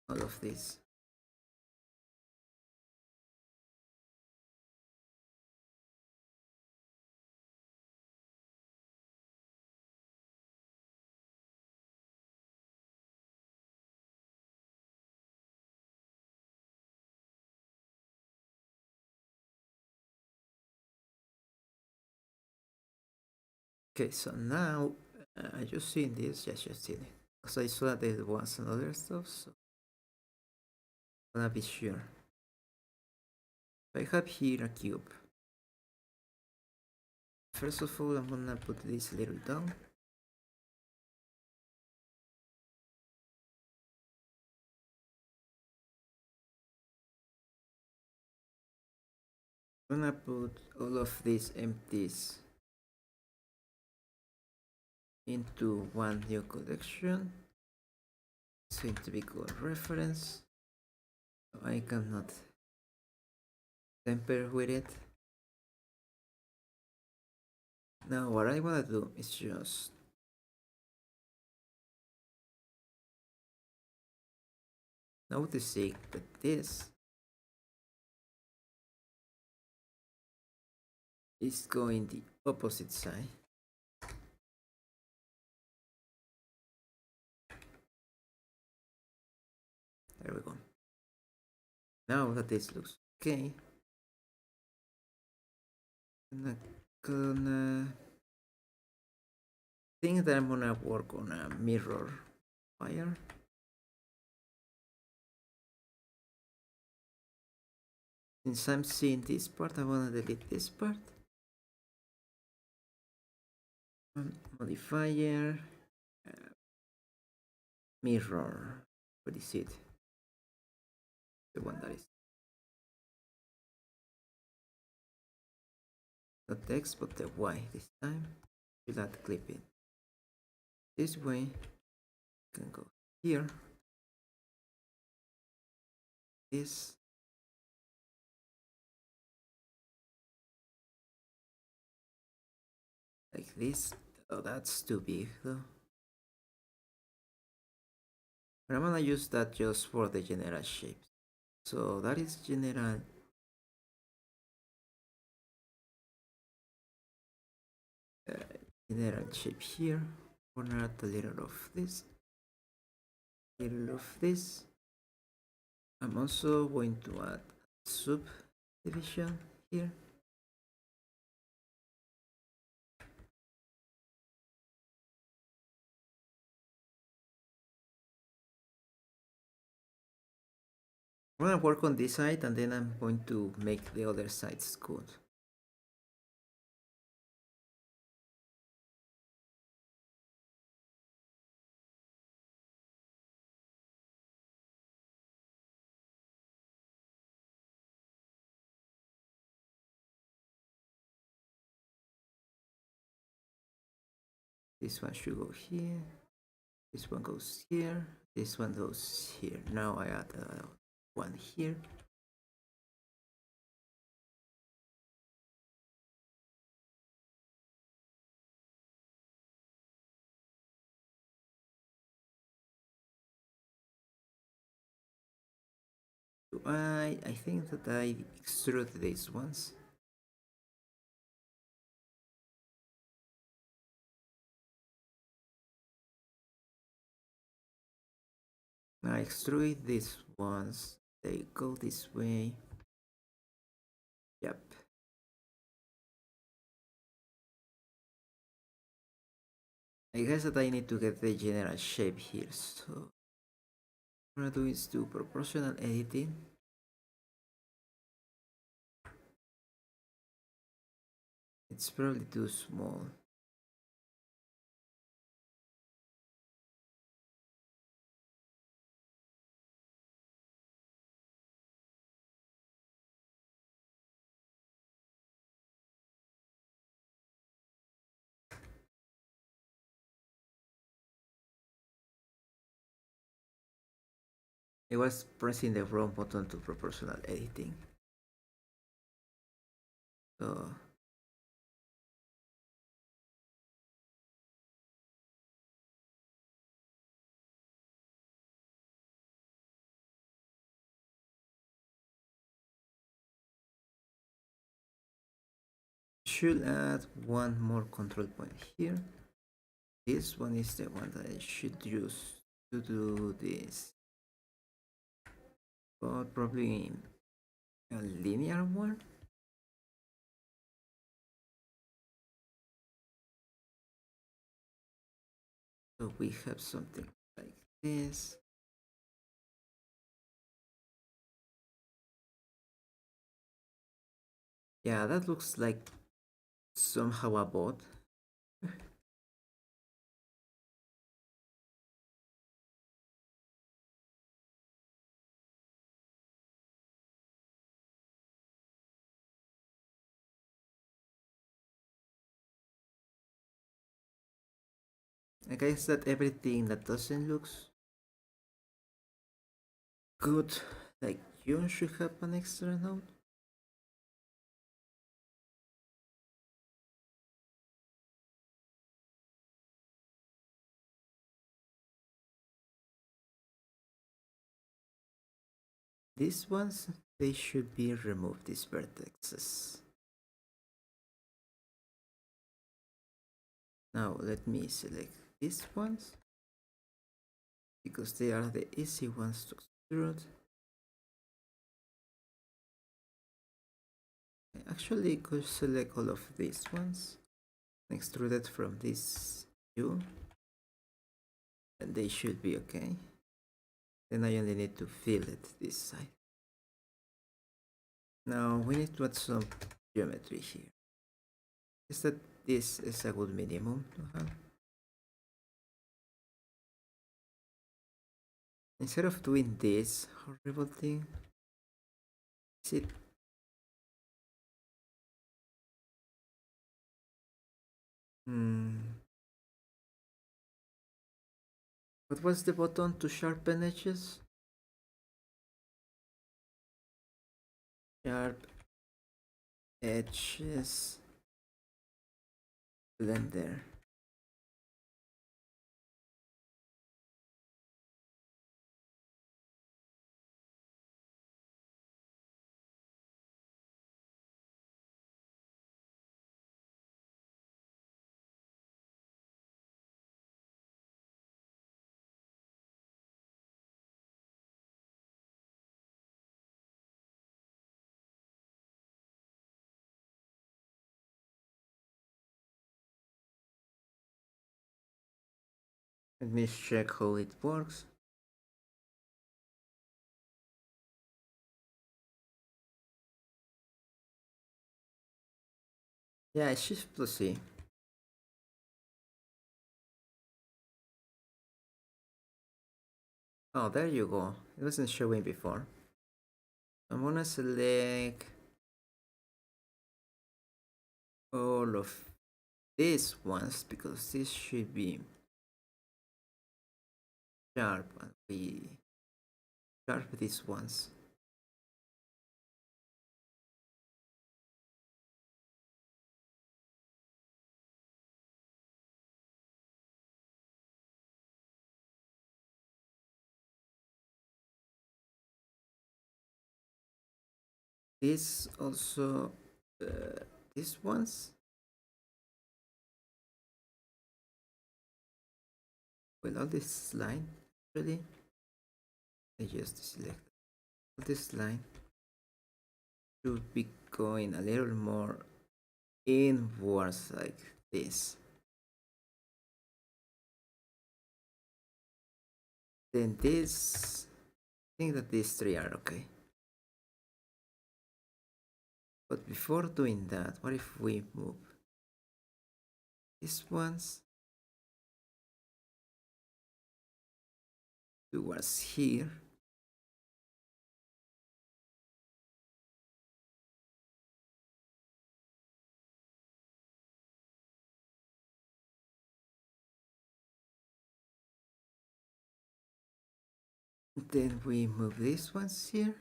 All of this. Okay, so now I just seen this, yes, just seen it. Because I saw that there was another stuff, so I'm gonna be sure. I have here a cube. First of all, I'm gonna put this little down. I'm gonna put all of these empties into one new collection. It's going to be called reference. So I cannot tamper with it. Now what I wanna do is just noticing that this is going the opposite side. There we go. Now that this looks okay, I'm gonna think that I'm gonna work on a mirror fire. Since I'm seeing this part, I wanna delete this part. Modifier, mirror. What is it? The one that is not the X but the Y this time. Do that clip it. This way, can go here. This like this. Oh, that's too big though. But I'm gonna use that just for the general shape. So that is uh, general shape here. Gonna add a little of this, little of this. I'm also going to add subdivision here. I'm gonna work on this side and then I'm going to make the other sides good. This one should go here. This one goes here. This one goes here. Now I add one here. I think that I extrude these ones. I extrude these ones. They go this way. Yep. I guess that I need to get the general shape here. So what I'm gonna do is do proportional editing. It's probably too small. I was pressing the wrong button to proportional editing. So should add one more control point here. This one is the one that I should use to do this. But probably a linear one. So we have something like this. Yeah, that looks like somehow a bot. I guess that everything that doesn't look good, like you should have an extra node. These ones, they should be removed, these vertexes. Now let me select these ones because they are the easy ones to extrude. I actually could select all of these ones and extrude it from this view and they should be okay. Then I only need to fill it this side. Now we need to add some geometry here. Is that this is a good minimum to have? Instead of doing this horrible thing, is it? What was the button to sharpen edges? Sharp edges. Blender. Let me check how it works. Yeah, it's Shift plus C. Oh, there you go. It wasn't showing before. I'm gonna select all of these ones because this should be sharp and we sharp these ones. This also, these ones. Well, all this line really. I just select all this line should be going a little more inwards like this. Then this, I think that these three are okay. But before doing that, what if we move these ones towards here? Then we move these ones here.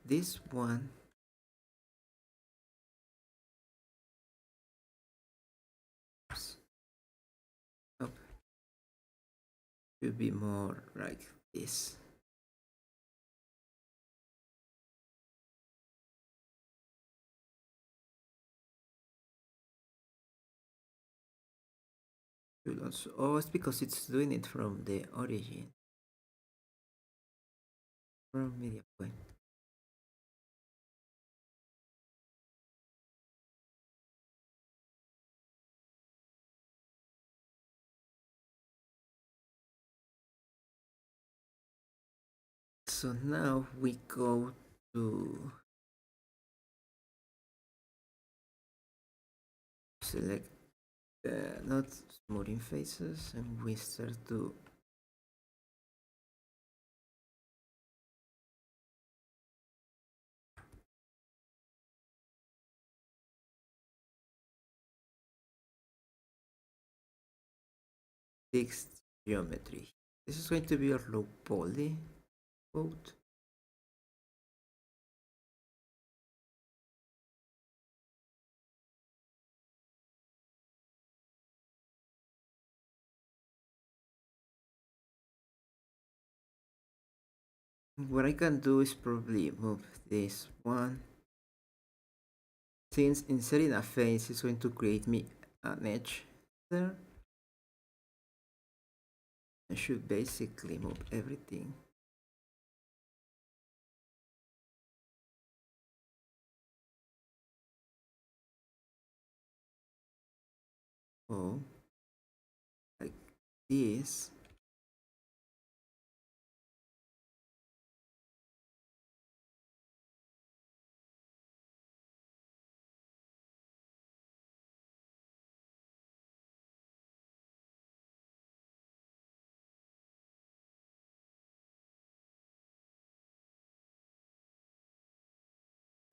This one. Up should be more like this. Should also, oh, it's because it's doing it from the origin, from media point. So now we go to select not smoothing faces and we start to fix geometry. This is going to be a low poly code. What I can do is probably move this one. Since inserting a face is going to create me an edge there, I should basically move everything. Oh, like this.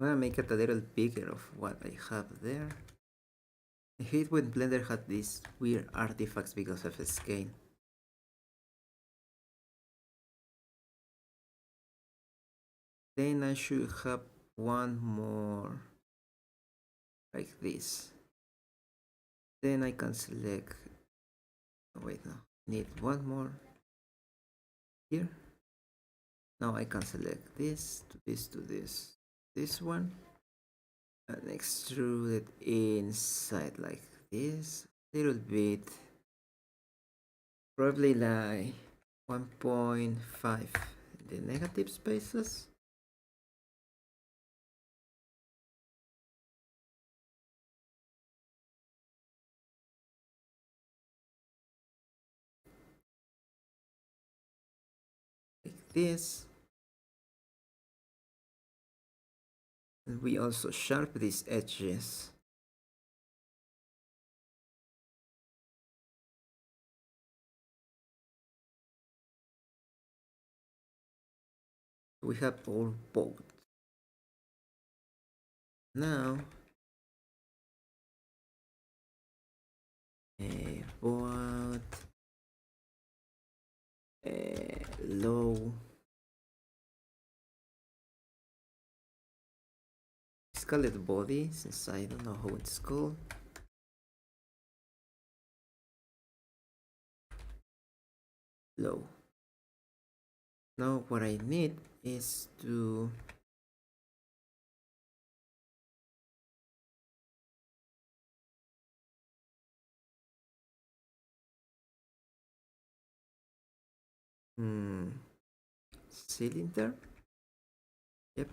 I'm gonna make it a little bigger of what I have there. I hate when Blender had these weird artifacts because of scale. Then I should have one more like this. Then I can select, oh wait, no, need one more here. Now I can select this to this to this one, and extrude it inside like this, little bit, probably like 1.5 in the negative spaces. Like this. And we also sharp these edges. We have all both. Now, both low. Let's call it body since I don't know how it's called. Low. Now what I need is to cylinder. Yep.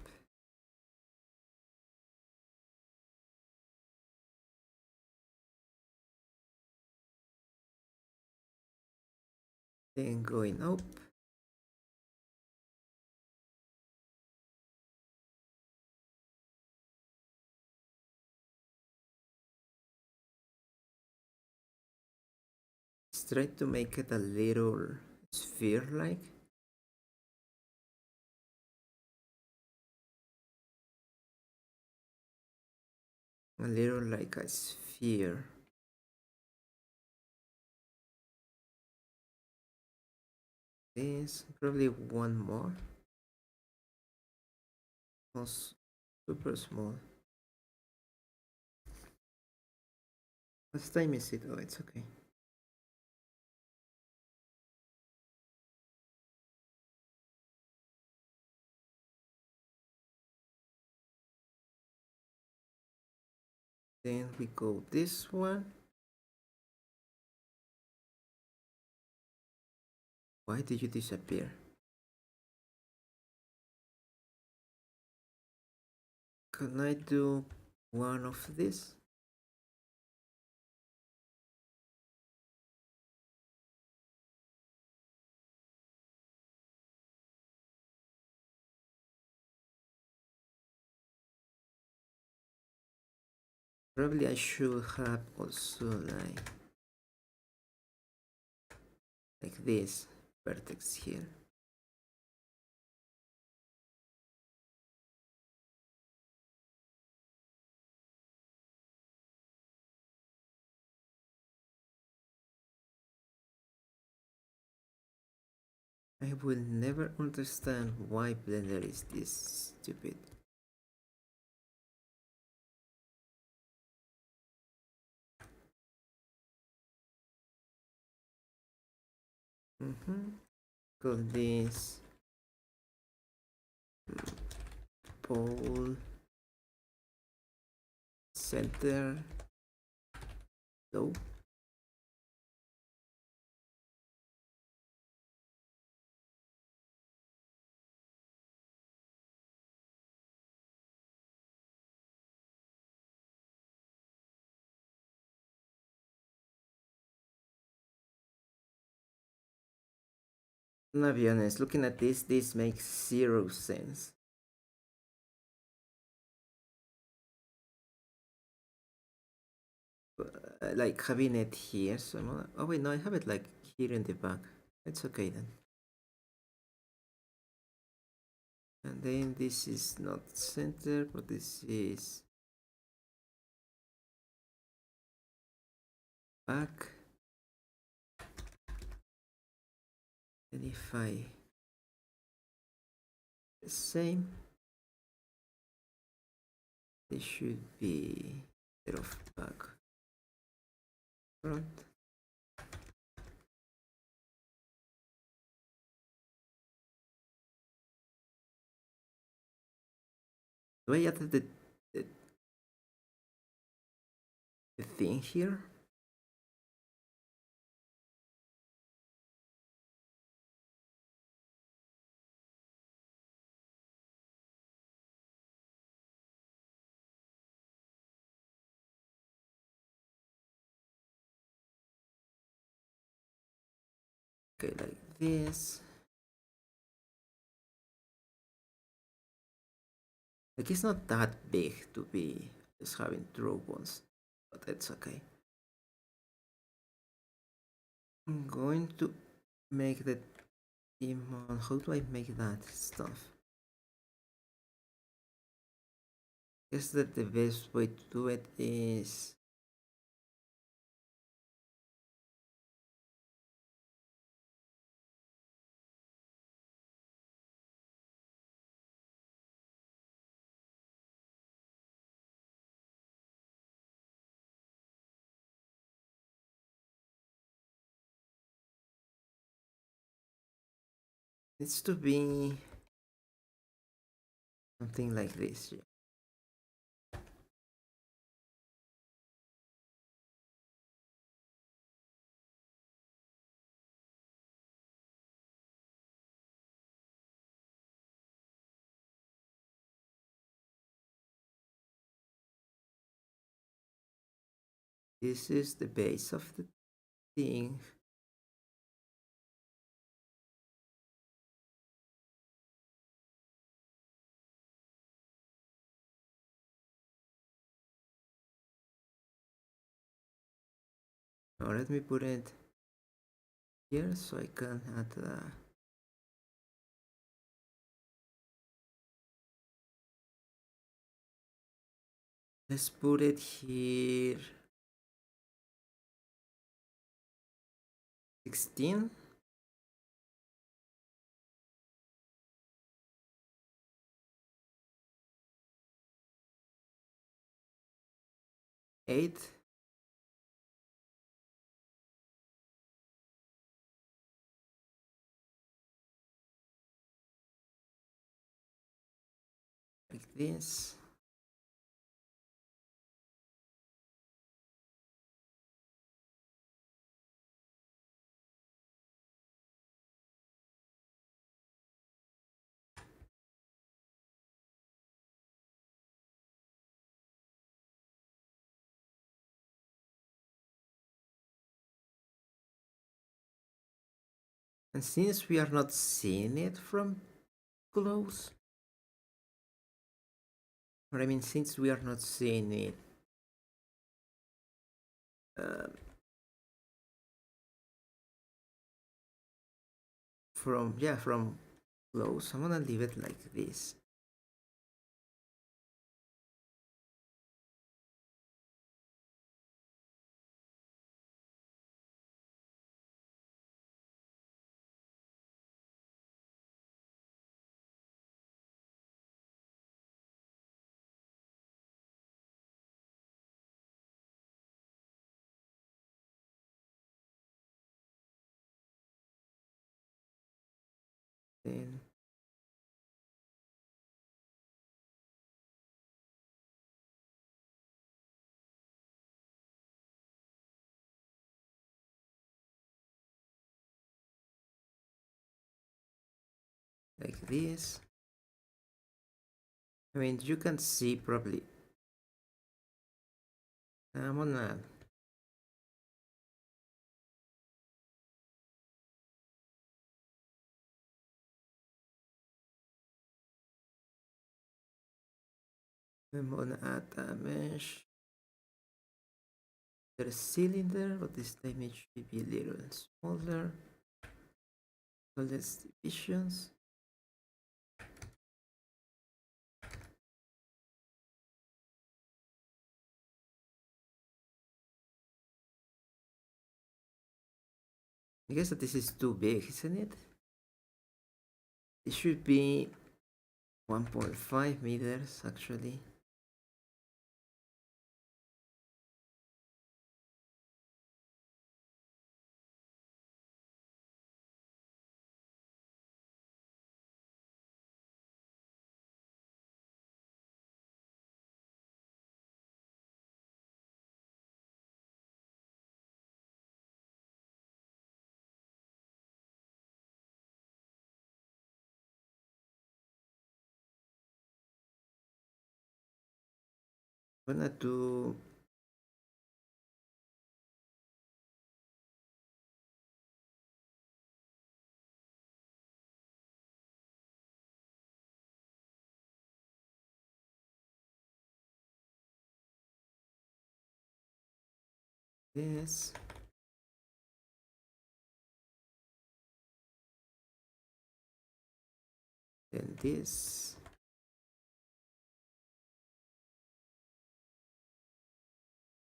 Then going up. Let's try to make it a little sphere-like. A little like a sphere. This, probably one more. Also super small. What time is it? Oh, it's okay. Then we go this one. Why did you disappear? Can I do one of this? Probably I should have also like this vertex here. I will never understand why Blender is this stupid. Call this pole center low. I'm gonna be honest, looking at this makes zero sense. Like having it here, so oh wait, no, I have it like here in the back. It's okay then. And then this is not center, but this is back. And if I the same, They should be instead of back front. Do I add the, the thing here? Okay, like this. Like it's not that big to be just having draw ones, but that's okay. I'm going to make the demon. How do I make that stuff? Guess that the best way to do it is needs to be something like this. Yeah. This is the base of the thing. Now let me put it here so I can add let's put it here 16. Eight. Like this. And since we are not seeing it from close, or I mean, since we are not seeing it uh, from close, I'm gonna leave it like this. Then like this. I mean, you can see probably. I'm gonna add a mesh. There's cylinder, but this time it should be a little smaller. So let's divisions. I guess that this is too big, isn't it? It should be 1.5 meters actually. gonna do this. Then this.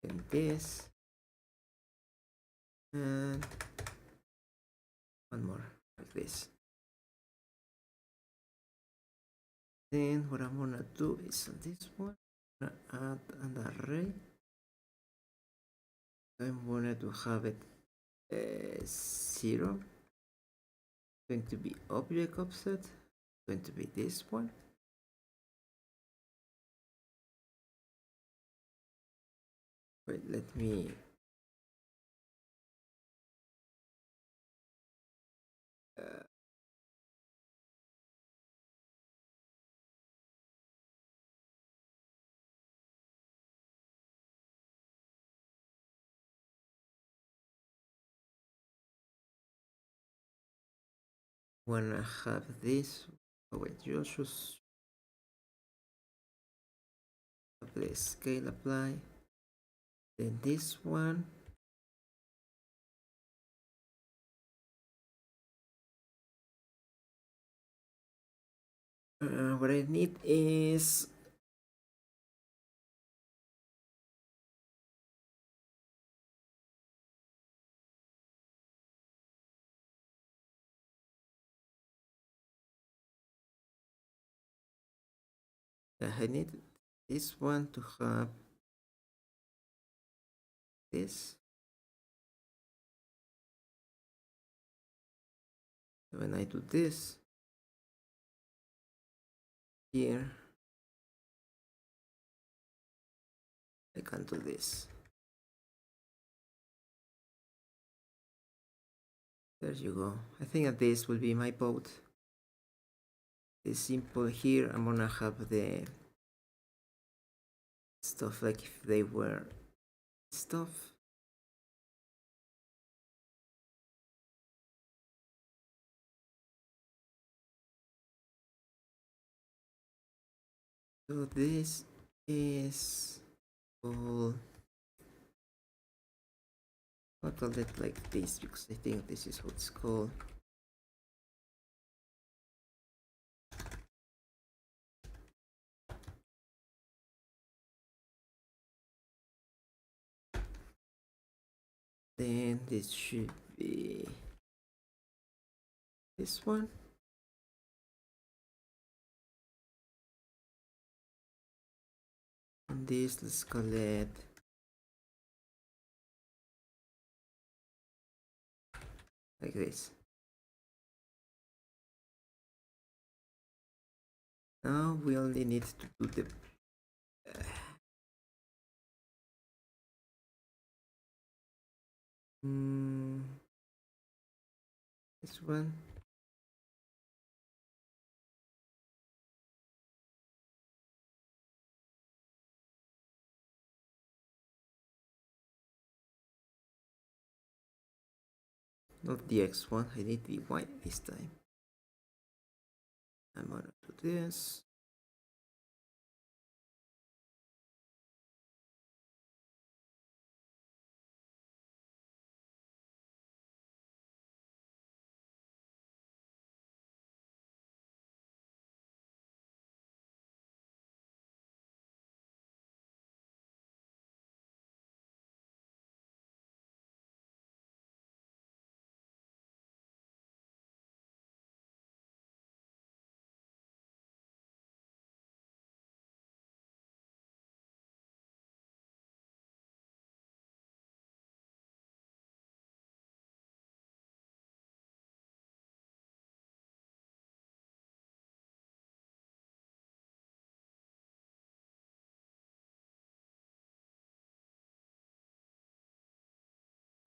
Then this. And one more like this. Then what I'm gonna do is on this one, I'm gonna add an array. I'm gonna to have it 0. Going to be object offset. Going to be this one. Wait, let me wanna have this. Oh wait, you should have the scale apply. Then this one. What I need is I need this one to have this. When I do this here, I can do this. There you go. I think that this will be my boat. It's simple here. I'm gonna have the stuff like if they were stuff. So this is all. I'll call it like this because I think this is what it's called. Then this should be this one. And this, let's call it like this. Now we only need to do the this one. Not the X one, I need the Y this time. I'm gonna do this.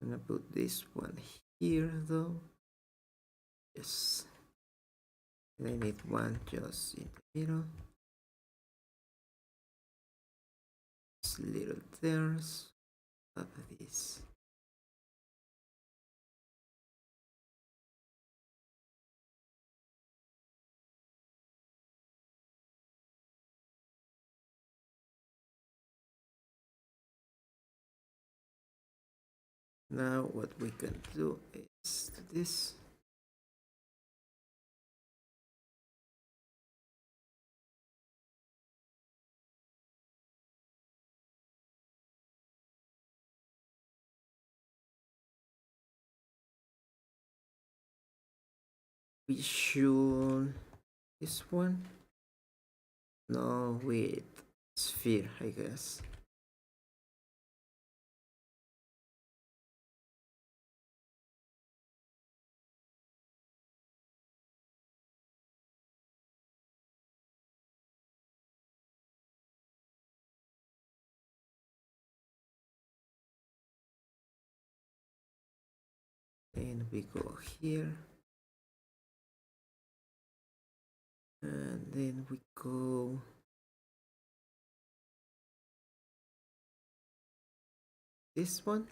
I'm gonna put this one here though. Yes. And I need one just in the middle. those little tears of this. Now what we can do is do this. We should this one. No, with sphere, I guess. Then we go here. And then we go this one.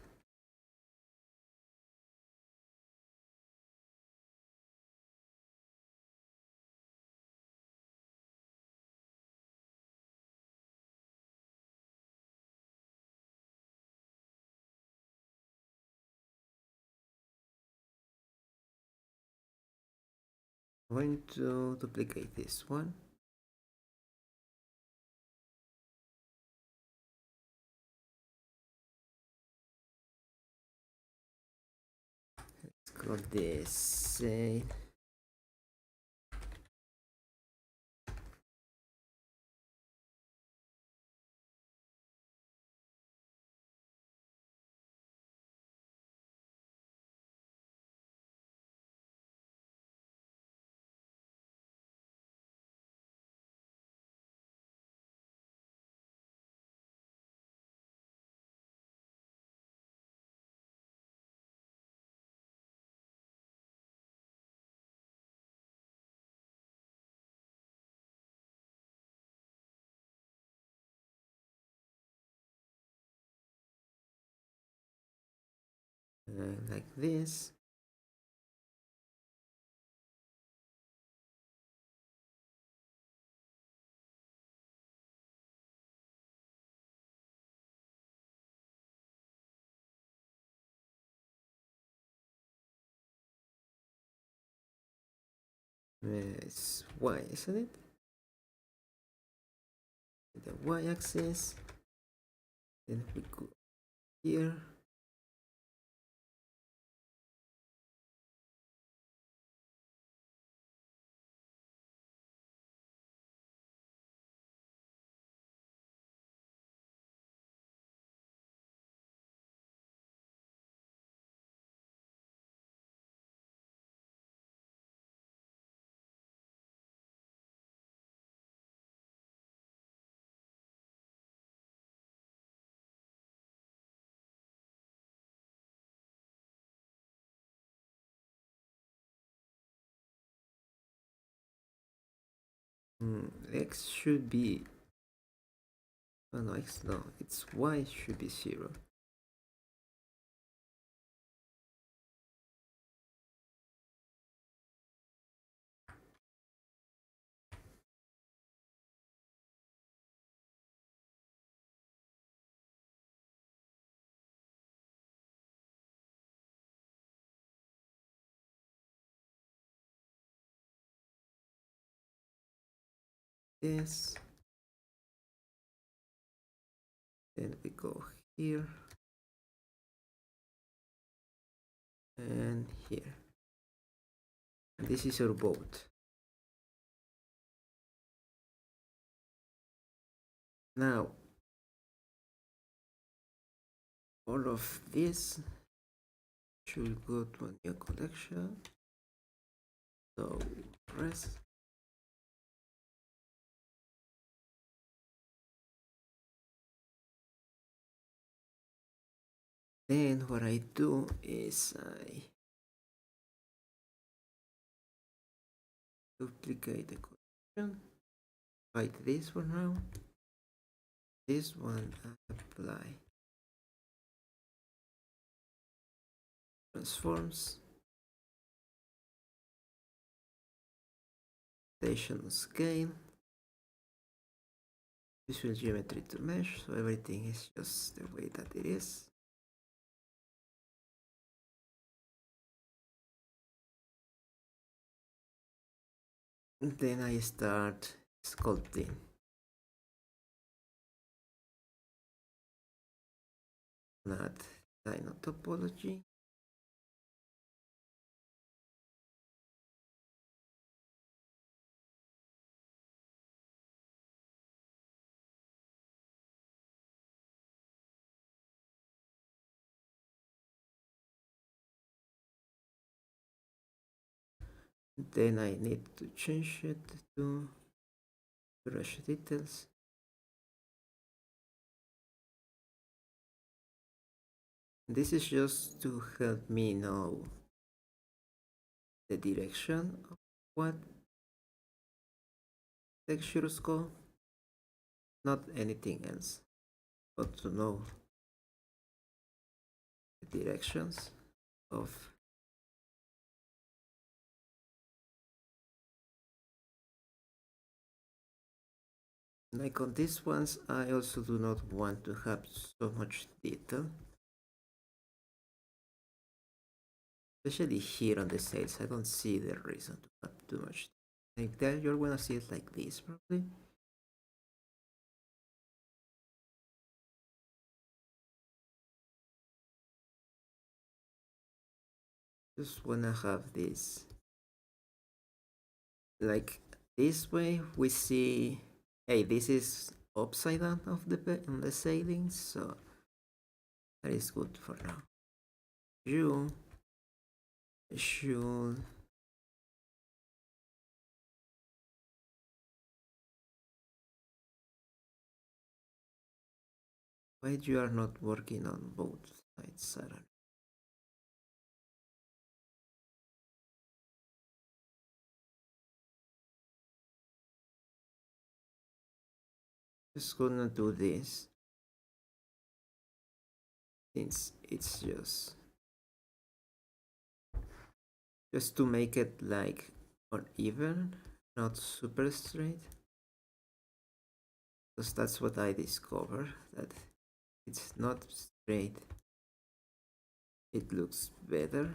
I'm going to duplicate this one. Let's call this say like this. It's y, isn't it? The y-axis. Then we go here. X should be. Oh no, X no. It's Y should be 0. This. Then we go here and here. And this is our boat. Now, all of this should go to a new collection. So press. Then what I do is I duplicate the collection, hide this for now, this one I apply transforms, rotation scale, visual geometry to mesh, so everything is just the way that it is. And then I start sculpting. Not dino topology. Then I need to change it to brush details. This is just to help me know the direction of what textures go, not anything else, but to know the directions of. Like on these ones, I also do not want to have so much detail. Especially here on the sails, I don't see the reason to have too much. Like that, you're gonna see it like this, probably. Just wanna have this. Like this way, we see, hey, this is upside down of the sailing, so that is good for now. You should why you are not working on both sides, Sarah? Just gonna do this since it's just to make it like uneven, not super straight. Because that's what I discovered, that it's not straight. It looks better.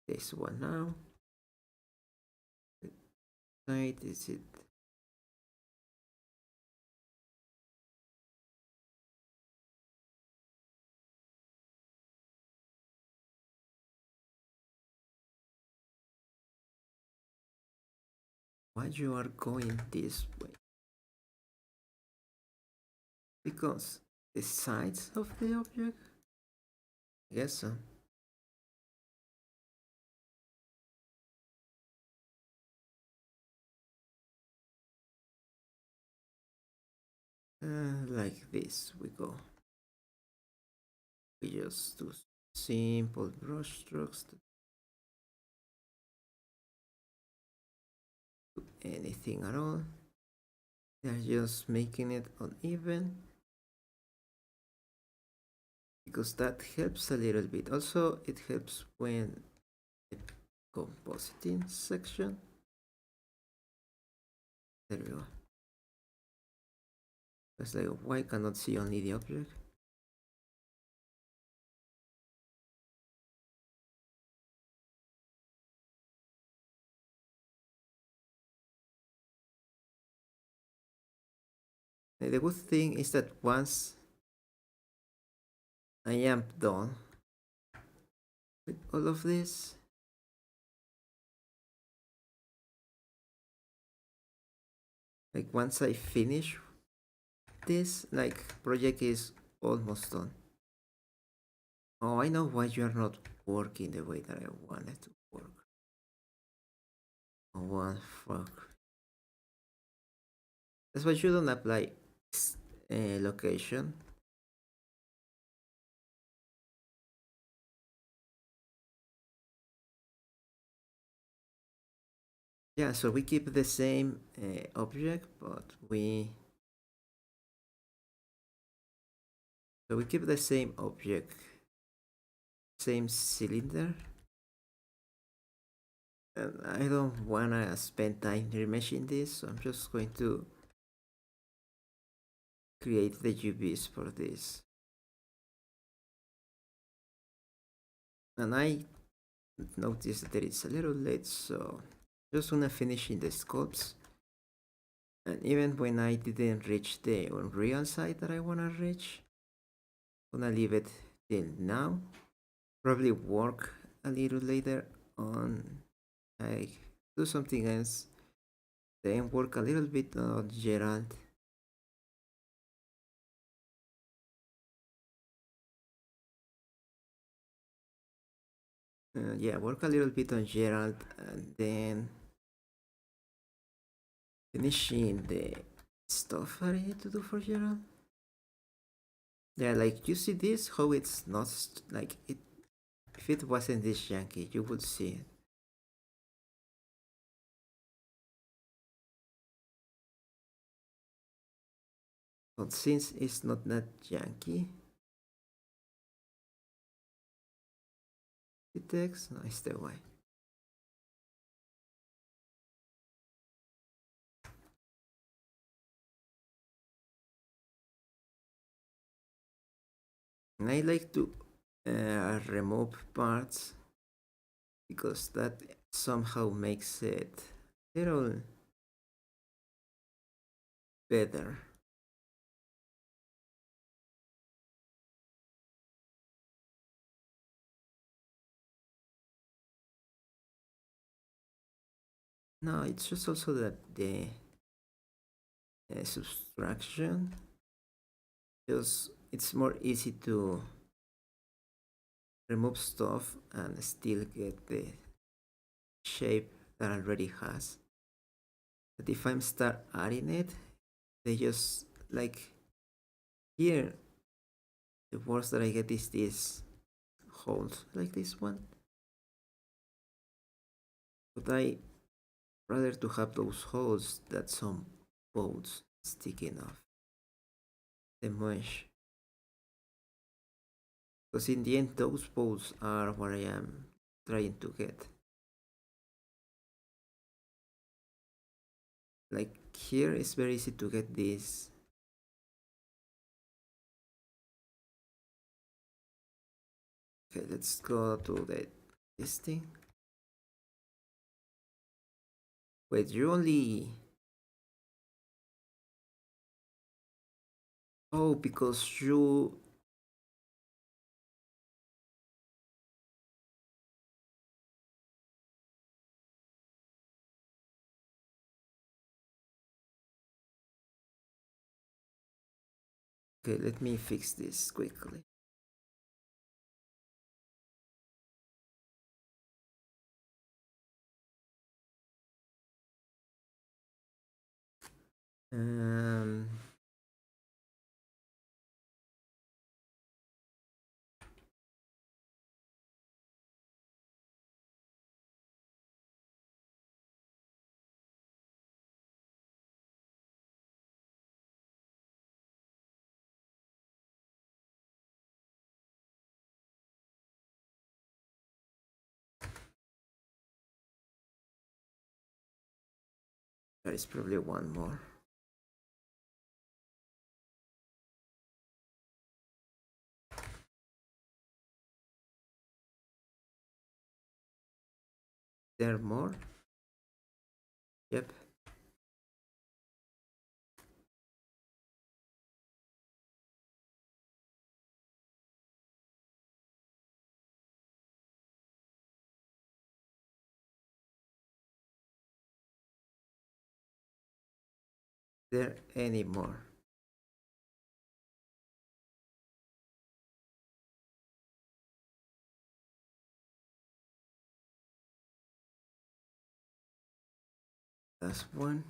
This one now. Side is it? Why you are going this way? Because the sides of the object? I guess so. Like this we go. We just do simple brush strokes to do anything at all. They are just making it uneven because that helps a little bit. Also, it helps when the compositing section. There we go. It's like, why cannot see only the object? The good thing is that once I am done with all of this, like once I finish this, like project is almost done. Oh, I know why you are not working the way that I wanted to work. Oh, fuck. That's why you don't apply location. Yeah, so we keep the same object, but we keep the same object, same cylinder, and I don't wanna spend time remeshing this, so I'm just going to create the UVs for this. And I noticed that it's a little late, so just gonna finish in the sculpts. And even when I didn't reach the Unreal side that I wanna reach, I'm gonna leave it till now. Probably work a little later on, like do something else, then work a little bit on Gerald. Yeah, work a little bit on Gerald and then finishing the stuff I need to do for Gerald. Yeah, like you see this, how it's not like it. If it wasn't this janky, you would see it. But since it's not that janky, the text, no, it's the way. And I like to remove parts because that somehow makes it a little better. No, it's just also that the subtraction, just it's more easy to remove stuff and still get the shape that already has. But if I'm start adding it, they just like here the worst that I get is this holes like this one. But I rather to have those holes that some bolts sticking off the mesh. Because in the end those bolts are what I am trying to get. Like here it's very easy to get this. Okay, let's go to this thing. Wait, you only. Oh, because you. Okay, let me fix this quickly. Um, there is probably one more. There are more? Yep. There any more? That's one.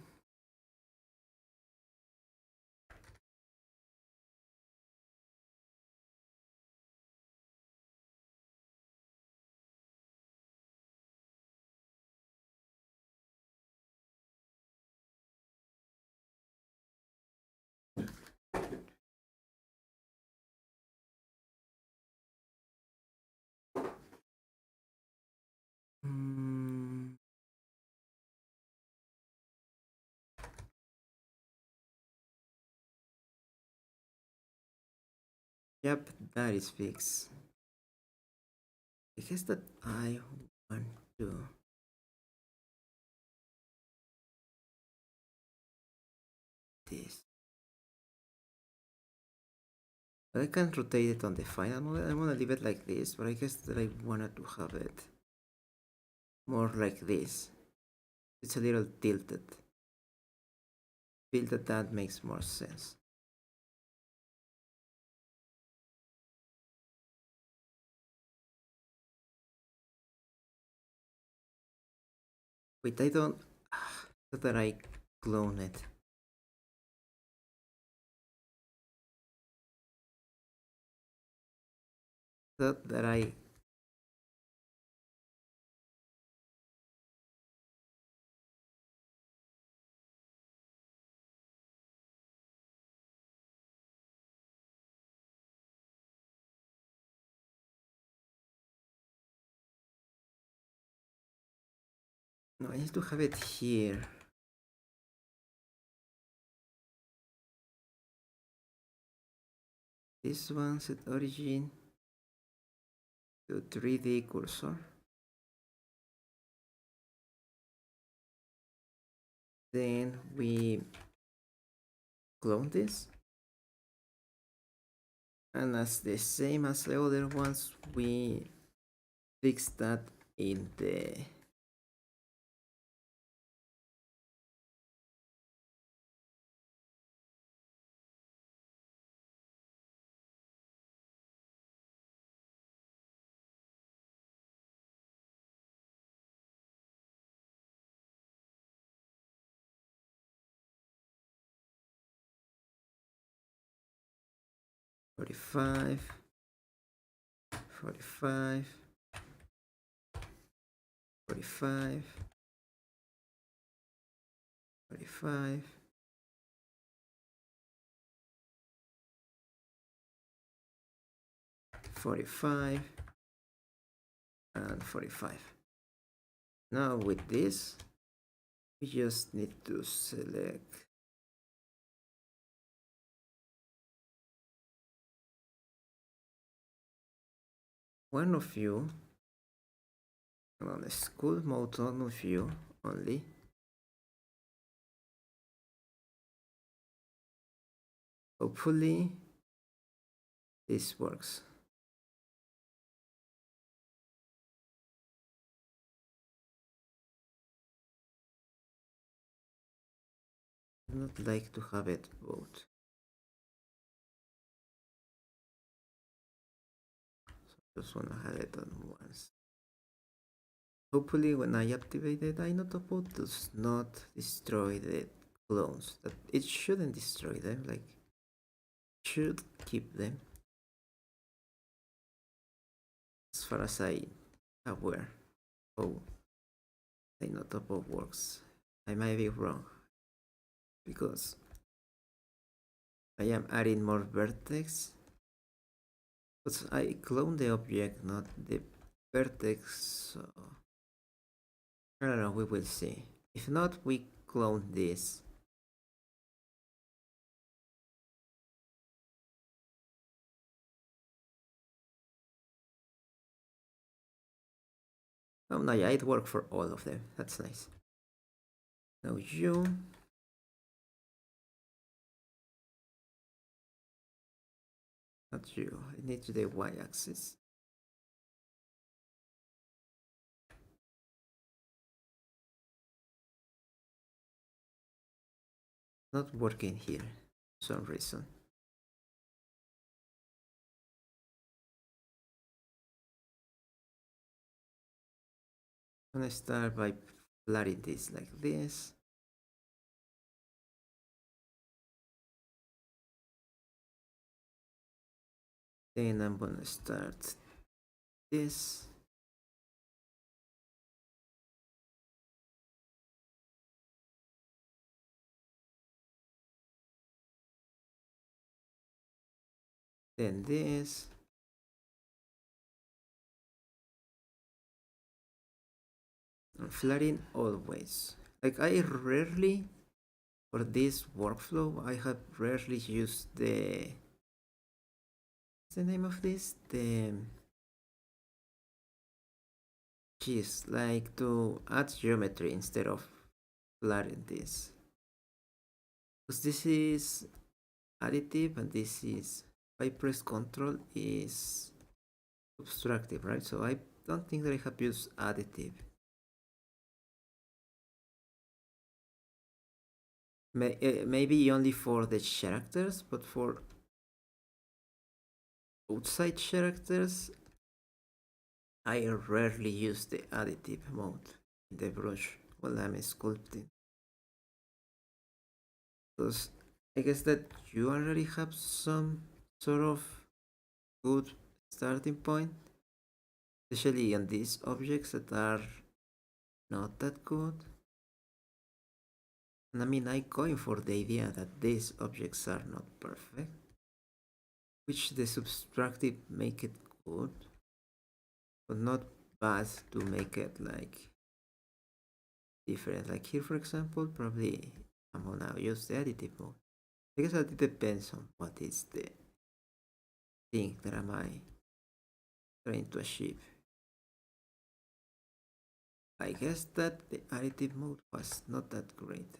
Yep, that is fixed. I guess that I want to this. But I can rotate it on the final model. I want to leave it like this, but I guess that I wanted to have it more like this. It's a little tilted. Feel that that makes more sense. Wait, I don't. That I clone it. That I. No, I need to have it here. This one set origin to 3D cursor. Then we clone this. And as the same as the other ones, we fix that in the forty-five, 45, 45, 45, 45, and 45. Now with this, we just need to select one of you on the school mode, one of you only. Hopefully this works. I would not like to have it both. So just wanna have it on once. Hopefully when I activate it, iNotable does not destroy the clones. That it shouldn't destroy them, like should keep them. As far as I aware. Oh, iNotable works. I might be wrong. Because I am adding more vertex. But I clone the object, not the vertex, so I don't know, we will see. If not, we clone this. Oh no, yeah, it worked for all of them. That's nice. Now you. Not you. I need the y-axis. Not working here for some reason. I'm gonna start by flattening this like this. Then I'm gonna start this. Then this. I'm flattening always. Like I rarely, for this workflow, I have rarely used the what's the name of this? The geez, like to add geometry instead of blurring this. Because this is additive and this is, if I press Control, is subtractive, right? So I don't think that I have used additive. Maybe only for the characters, but for outside characters, I rarely use the additive mode in the brush while I'm sculpting. Because I guess that you already have some sort of good starting point, especially on these objects that are not that good. And I mean, I'm going for the idea that these objects are not perfect, which the subtractive make it good, but not bad to make it like different. Like here, for example, probably I'm gonna use the additive mode. I guess that it depends on what is the thing that am I trying to achieve. I guess that the additive mode was not that great.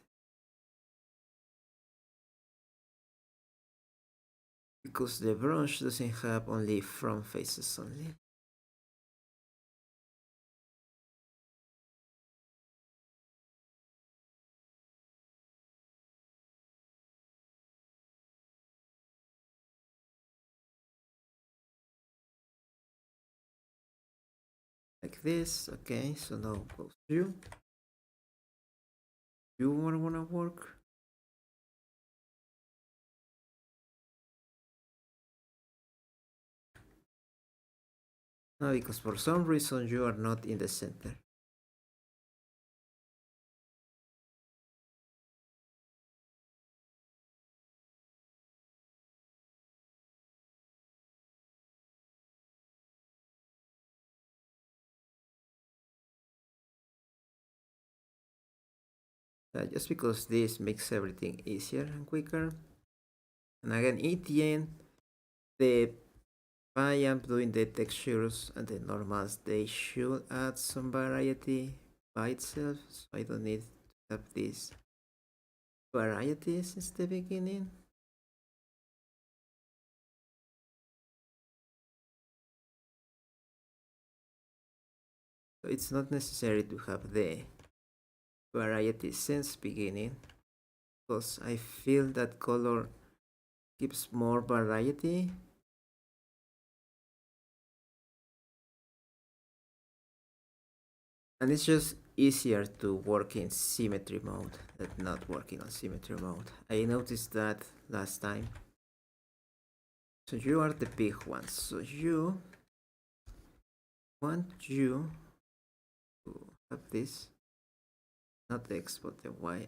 Because the brush doesn't have only front faces only. Like this, okay, so now goes you. You wanna work? No, because for some reason you are not in the center. Just because this makes everything easier and quicker. And again, in the end, the I am doing the textures and the normals, they should add some variety by itself, so I don't need to have these varieties since the beginning. So it's not necessary to have the variety since beginning, because I feel that color gives more variety. And it's just easier to work in symmetry mode than not working on symmetry mode. I noticed that last time. So you are the big ones. So you want you to have this, not the X but the Y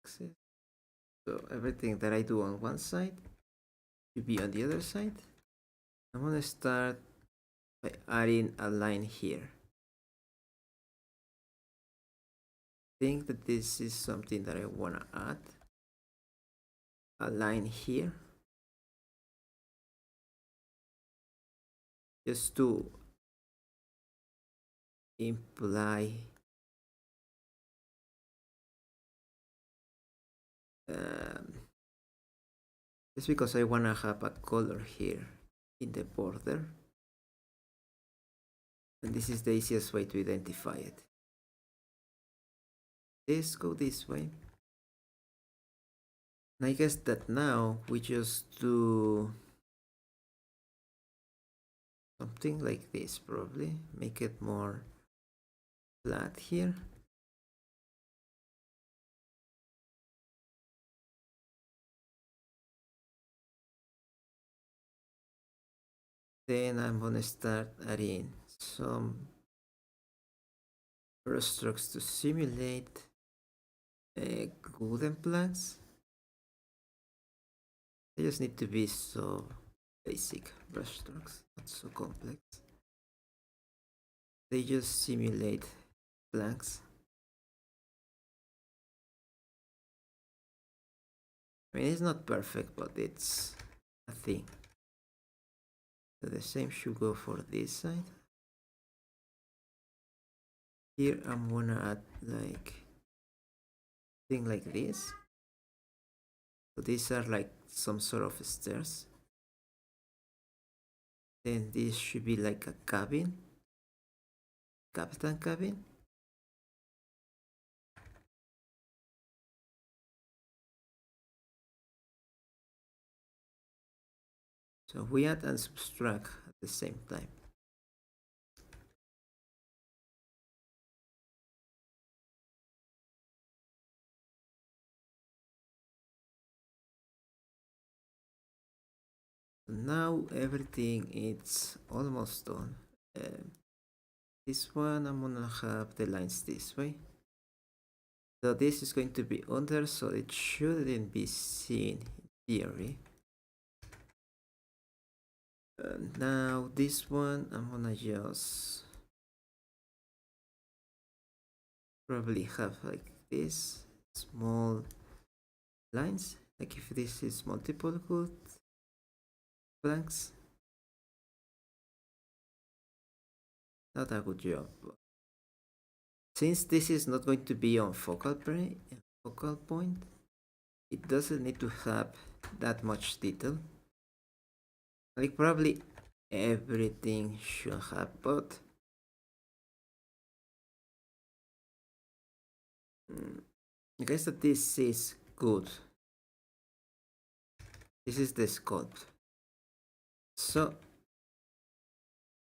axis. So everything that I do on one side to be on the other side. I'm gonna start by adding a line here. Think that this is something that I wanna add. A line here. Just to imply just because I wanna have a color here in the border, and this is the easiest way to identify it. Let's go this way. And I guess that now we just do something like this, probably make it more flat here. Then I'm gonna start adding some brush strokes to simulate wooden planks. They just need to be so basic brush strokes, not so complex. They just simulate planks. I mean, it's not perfect, but it's a thing. So the same should go for this side. Here I'm gonna add like thing like this. So these are like some sort of stairs. Then this should be like a cabin, captain cabin. So we add and subtract at the same time. Now everything is almost done. This one I'm gonna have the lines this way. So this is going to be under, so it shouldn't be seen in theory. Now this one I'm gonna just probably have like this small lines, like if this is multiple good blanks. Not a good job. Since this is not going to be on focal point, it doesn't need to have that much detail. Like probably everything should have, but I guess that this is good. This is the sculpt. So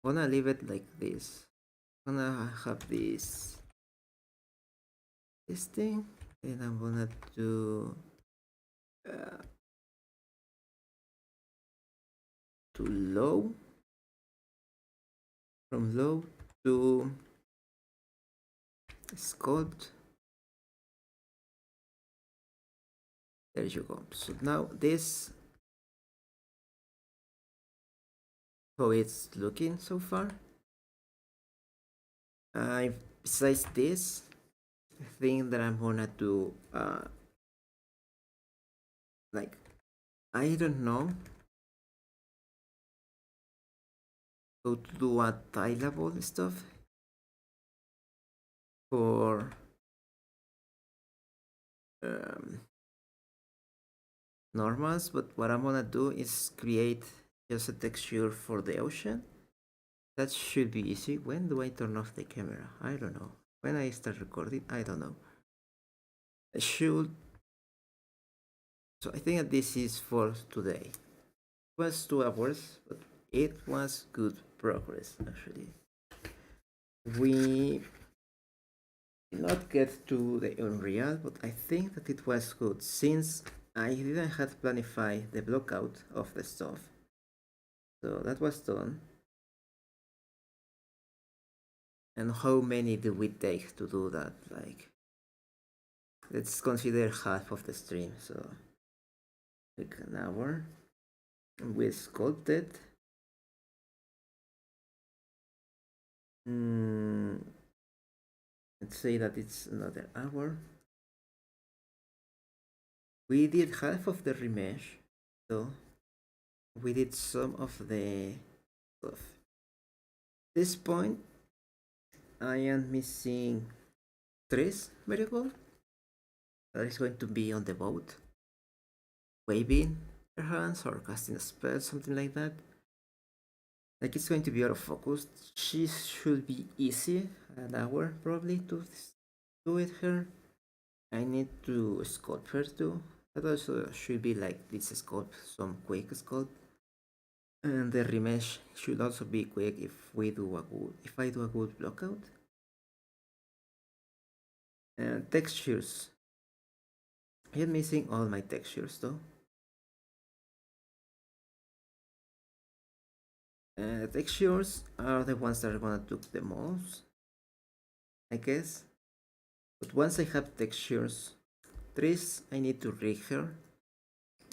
I'm gonna leave it like this. I'm gonna have this thing, and I'm gonna do to low, from low to sculpt. There you go. So now this, how it's looking so far. Besides this, the thing that I'm gonna do, like, I don't know how to do a tileable stuff for normals, but what I'm gonna do is create just a texture for the ocean. That should be easy. When do I turn off the camera? I don't know. When I start recording, I don't know. I should. So I think that this is for today. It was 2 hours, but it was good progress actually. We did not get to the Unreal, but I think that it was good since I didn't have planified the blockout of the stuff. So that was done. And how many do we take to do that? Like, let's consider half of the stream. So, like an hour. We sculpted. Let's say that it's another hour. We did half of the remesh, so we did some of the stuff. At this point, I am missing tres variable that is going to be on the boat, waving her hands or casting a spell, something like that. Like it's going to be out of focus. She should be easy, an hour probably to do it her. I need to sculpt her too. That also should be like this sculpt, some quick sculpt. And the remesh should also be quick if I do a good blockout. And textures. I am missing all my textures though. Textures are the ones that are gonna do the most, I guess. But once I have textures, trees, I need to rig her.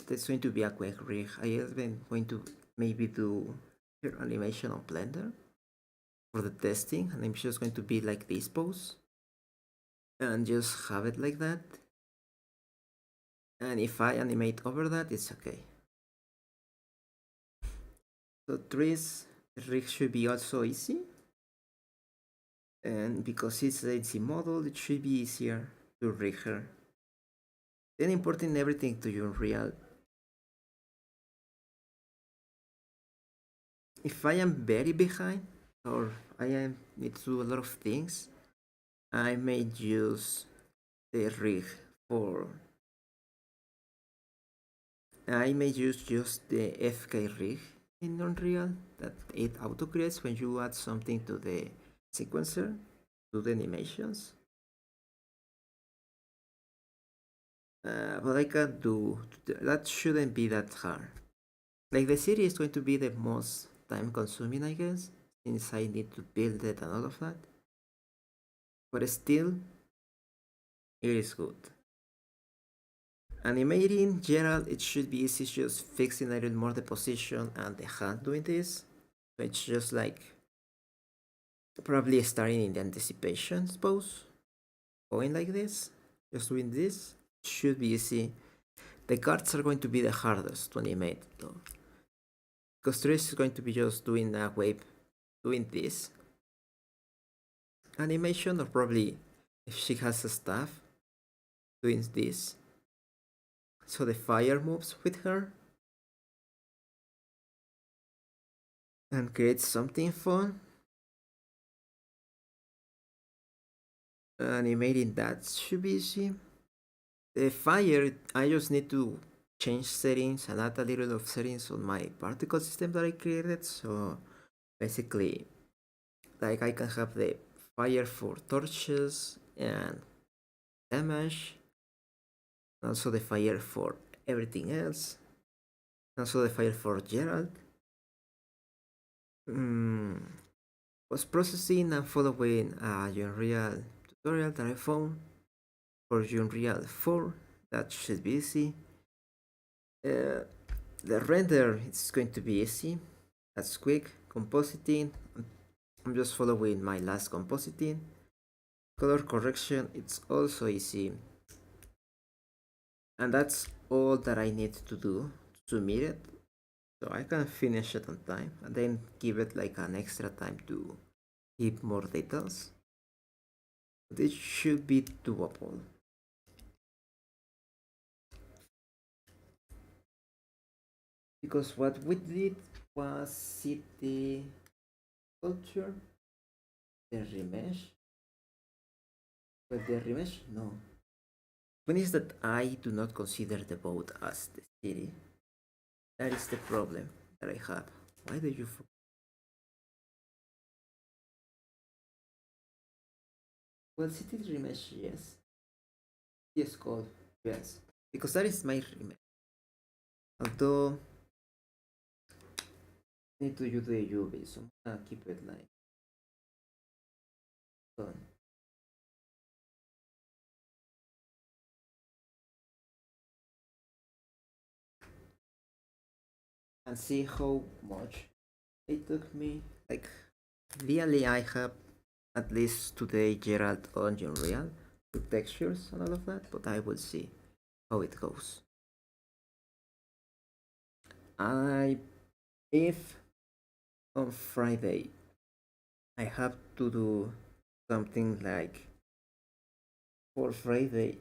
That's going to be a quick rig. I have been going to maybe do her animation on Blender for the testing, and I'm just going to be like this pose and just have it like that. And if I animate over that, it's okay. So trees rig should be also easy. And because it's a easy model, it should be easier to rig her. Then importing everything to Unreal. If I am very behind or need to do a lot of things, I may use the rig for I may use just the FK rig in Unreal that it auto creates when you add something to the sequencer, to the animations. But I can do that, shouldn't be that hard. Like the city is going to be the most time consuming, I guess, since I need to build it and all of that. But still, it is good. Animating Gerald, it should be easy, just fixing a little more the position and the hand doing this. So it's just like probably starting in the anticipation pose, going like this, just doing this. Should be easy. The cards are going to be the hardest to animate though. Because Trish is going to be just doing a wave, doing this animation, or probably if she has a staff, doing this. So the fire moves with her and creates something fun. Animating that should be easy. The fire, I just need to change settings and add a little of settings on my particle system that I created. So basically, like I can have the fire for torches and damage, and also the fire for everything else, and also the fire for Gerald. Was processing and following a Unreal tutorial that I found for Unreal 4. That should be easy. The render is going to be easy. That's quick. Compositing, I'm just following my last compositing. Color correction, it's also easy. And that's all that I need to do to submit it. So I can finish it on time and then give it like an extra time to give more details. This should be doable. Because what we did was city culture, the remesh. But the remesh, no. One is that I do not consider the boat as the city. That is the problem that I have. Why do you? Well, city remesh, yes. Yes, called yes, because that is my remesh. Although I need to use the UV, so I'm gonna keep it like done. And see how much it took me. Like, really, I have at least today Gerald on Unreal with textures and all of that, but I will see how it goes. I if on Friday I have to do something like for Friday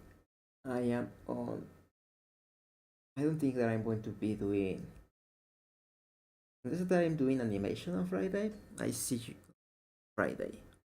I am on I don't think that I'm going to be doing unless that I'm doing animation on Friday. I see you Friday.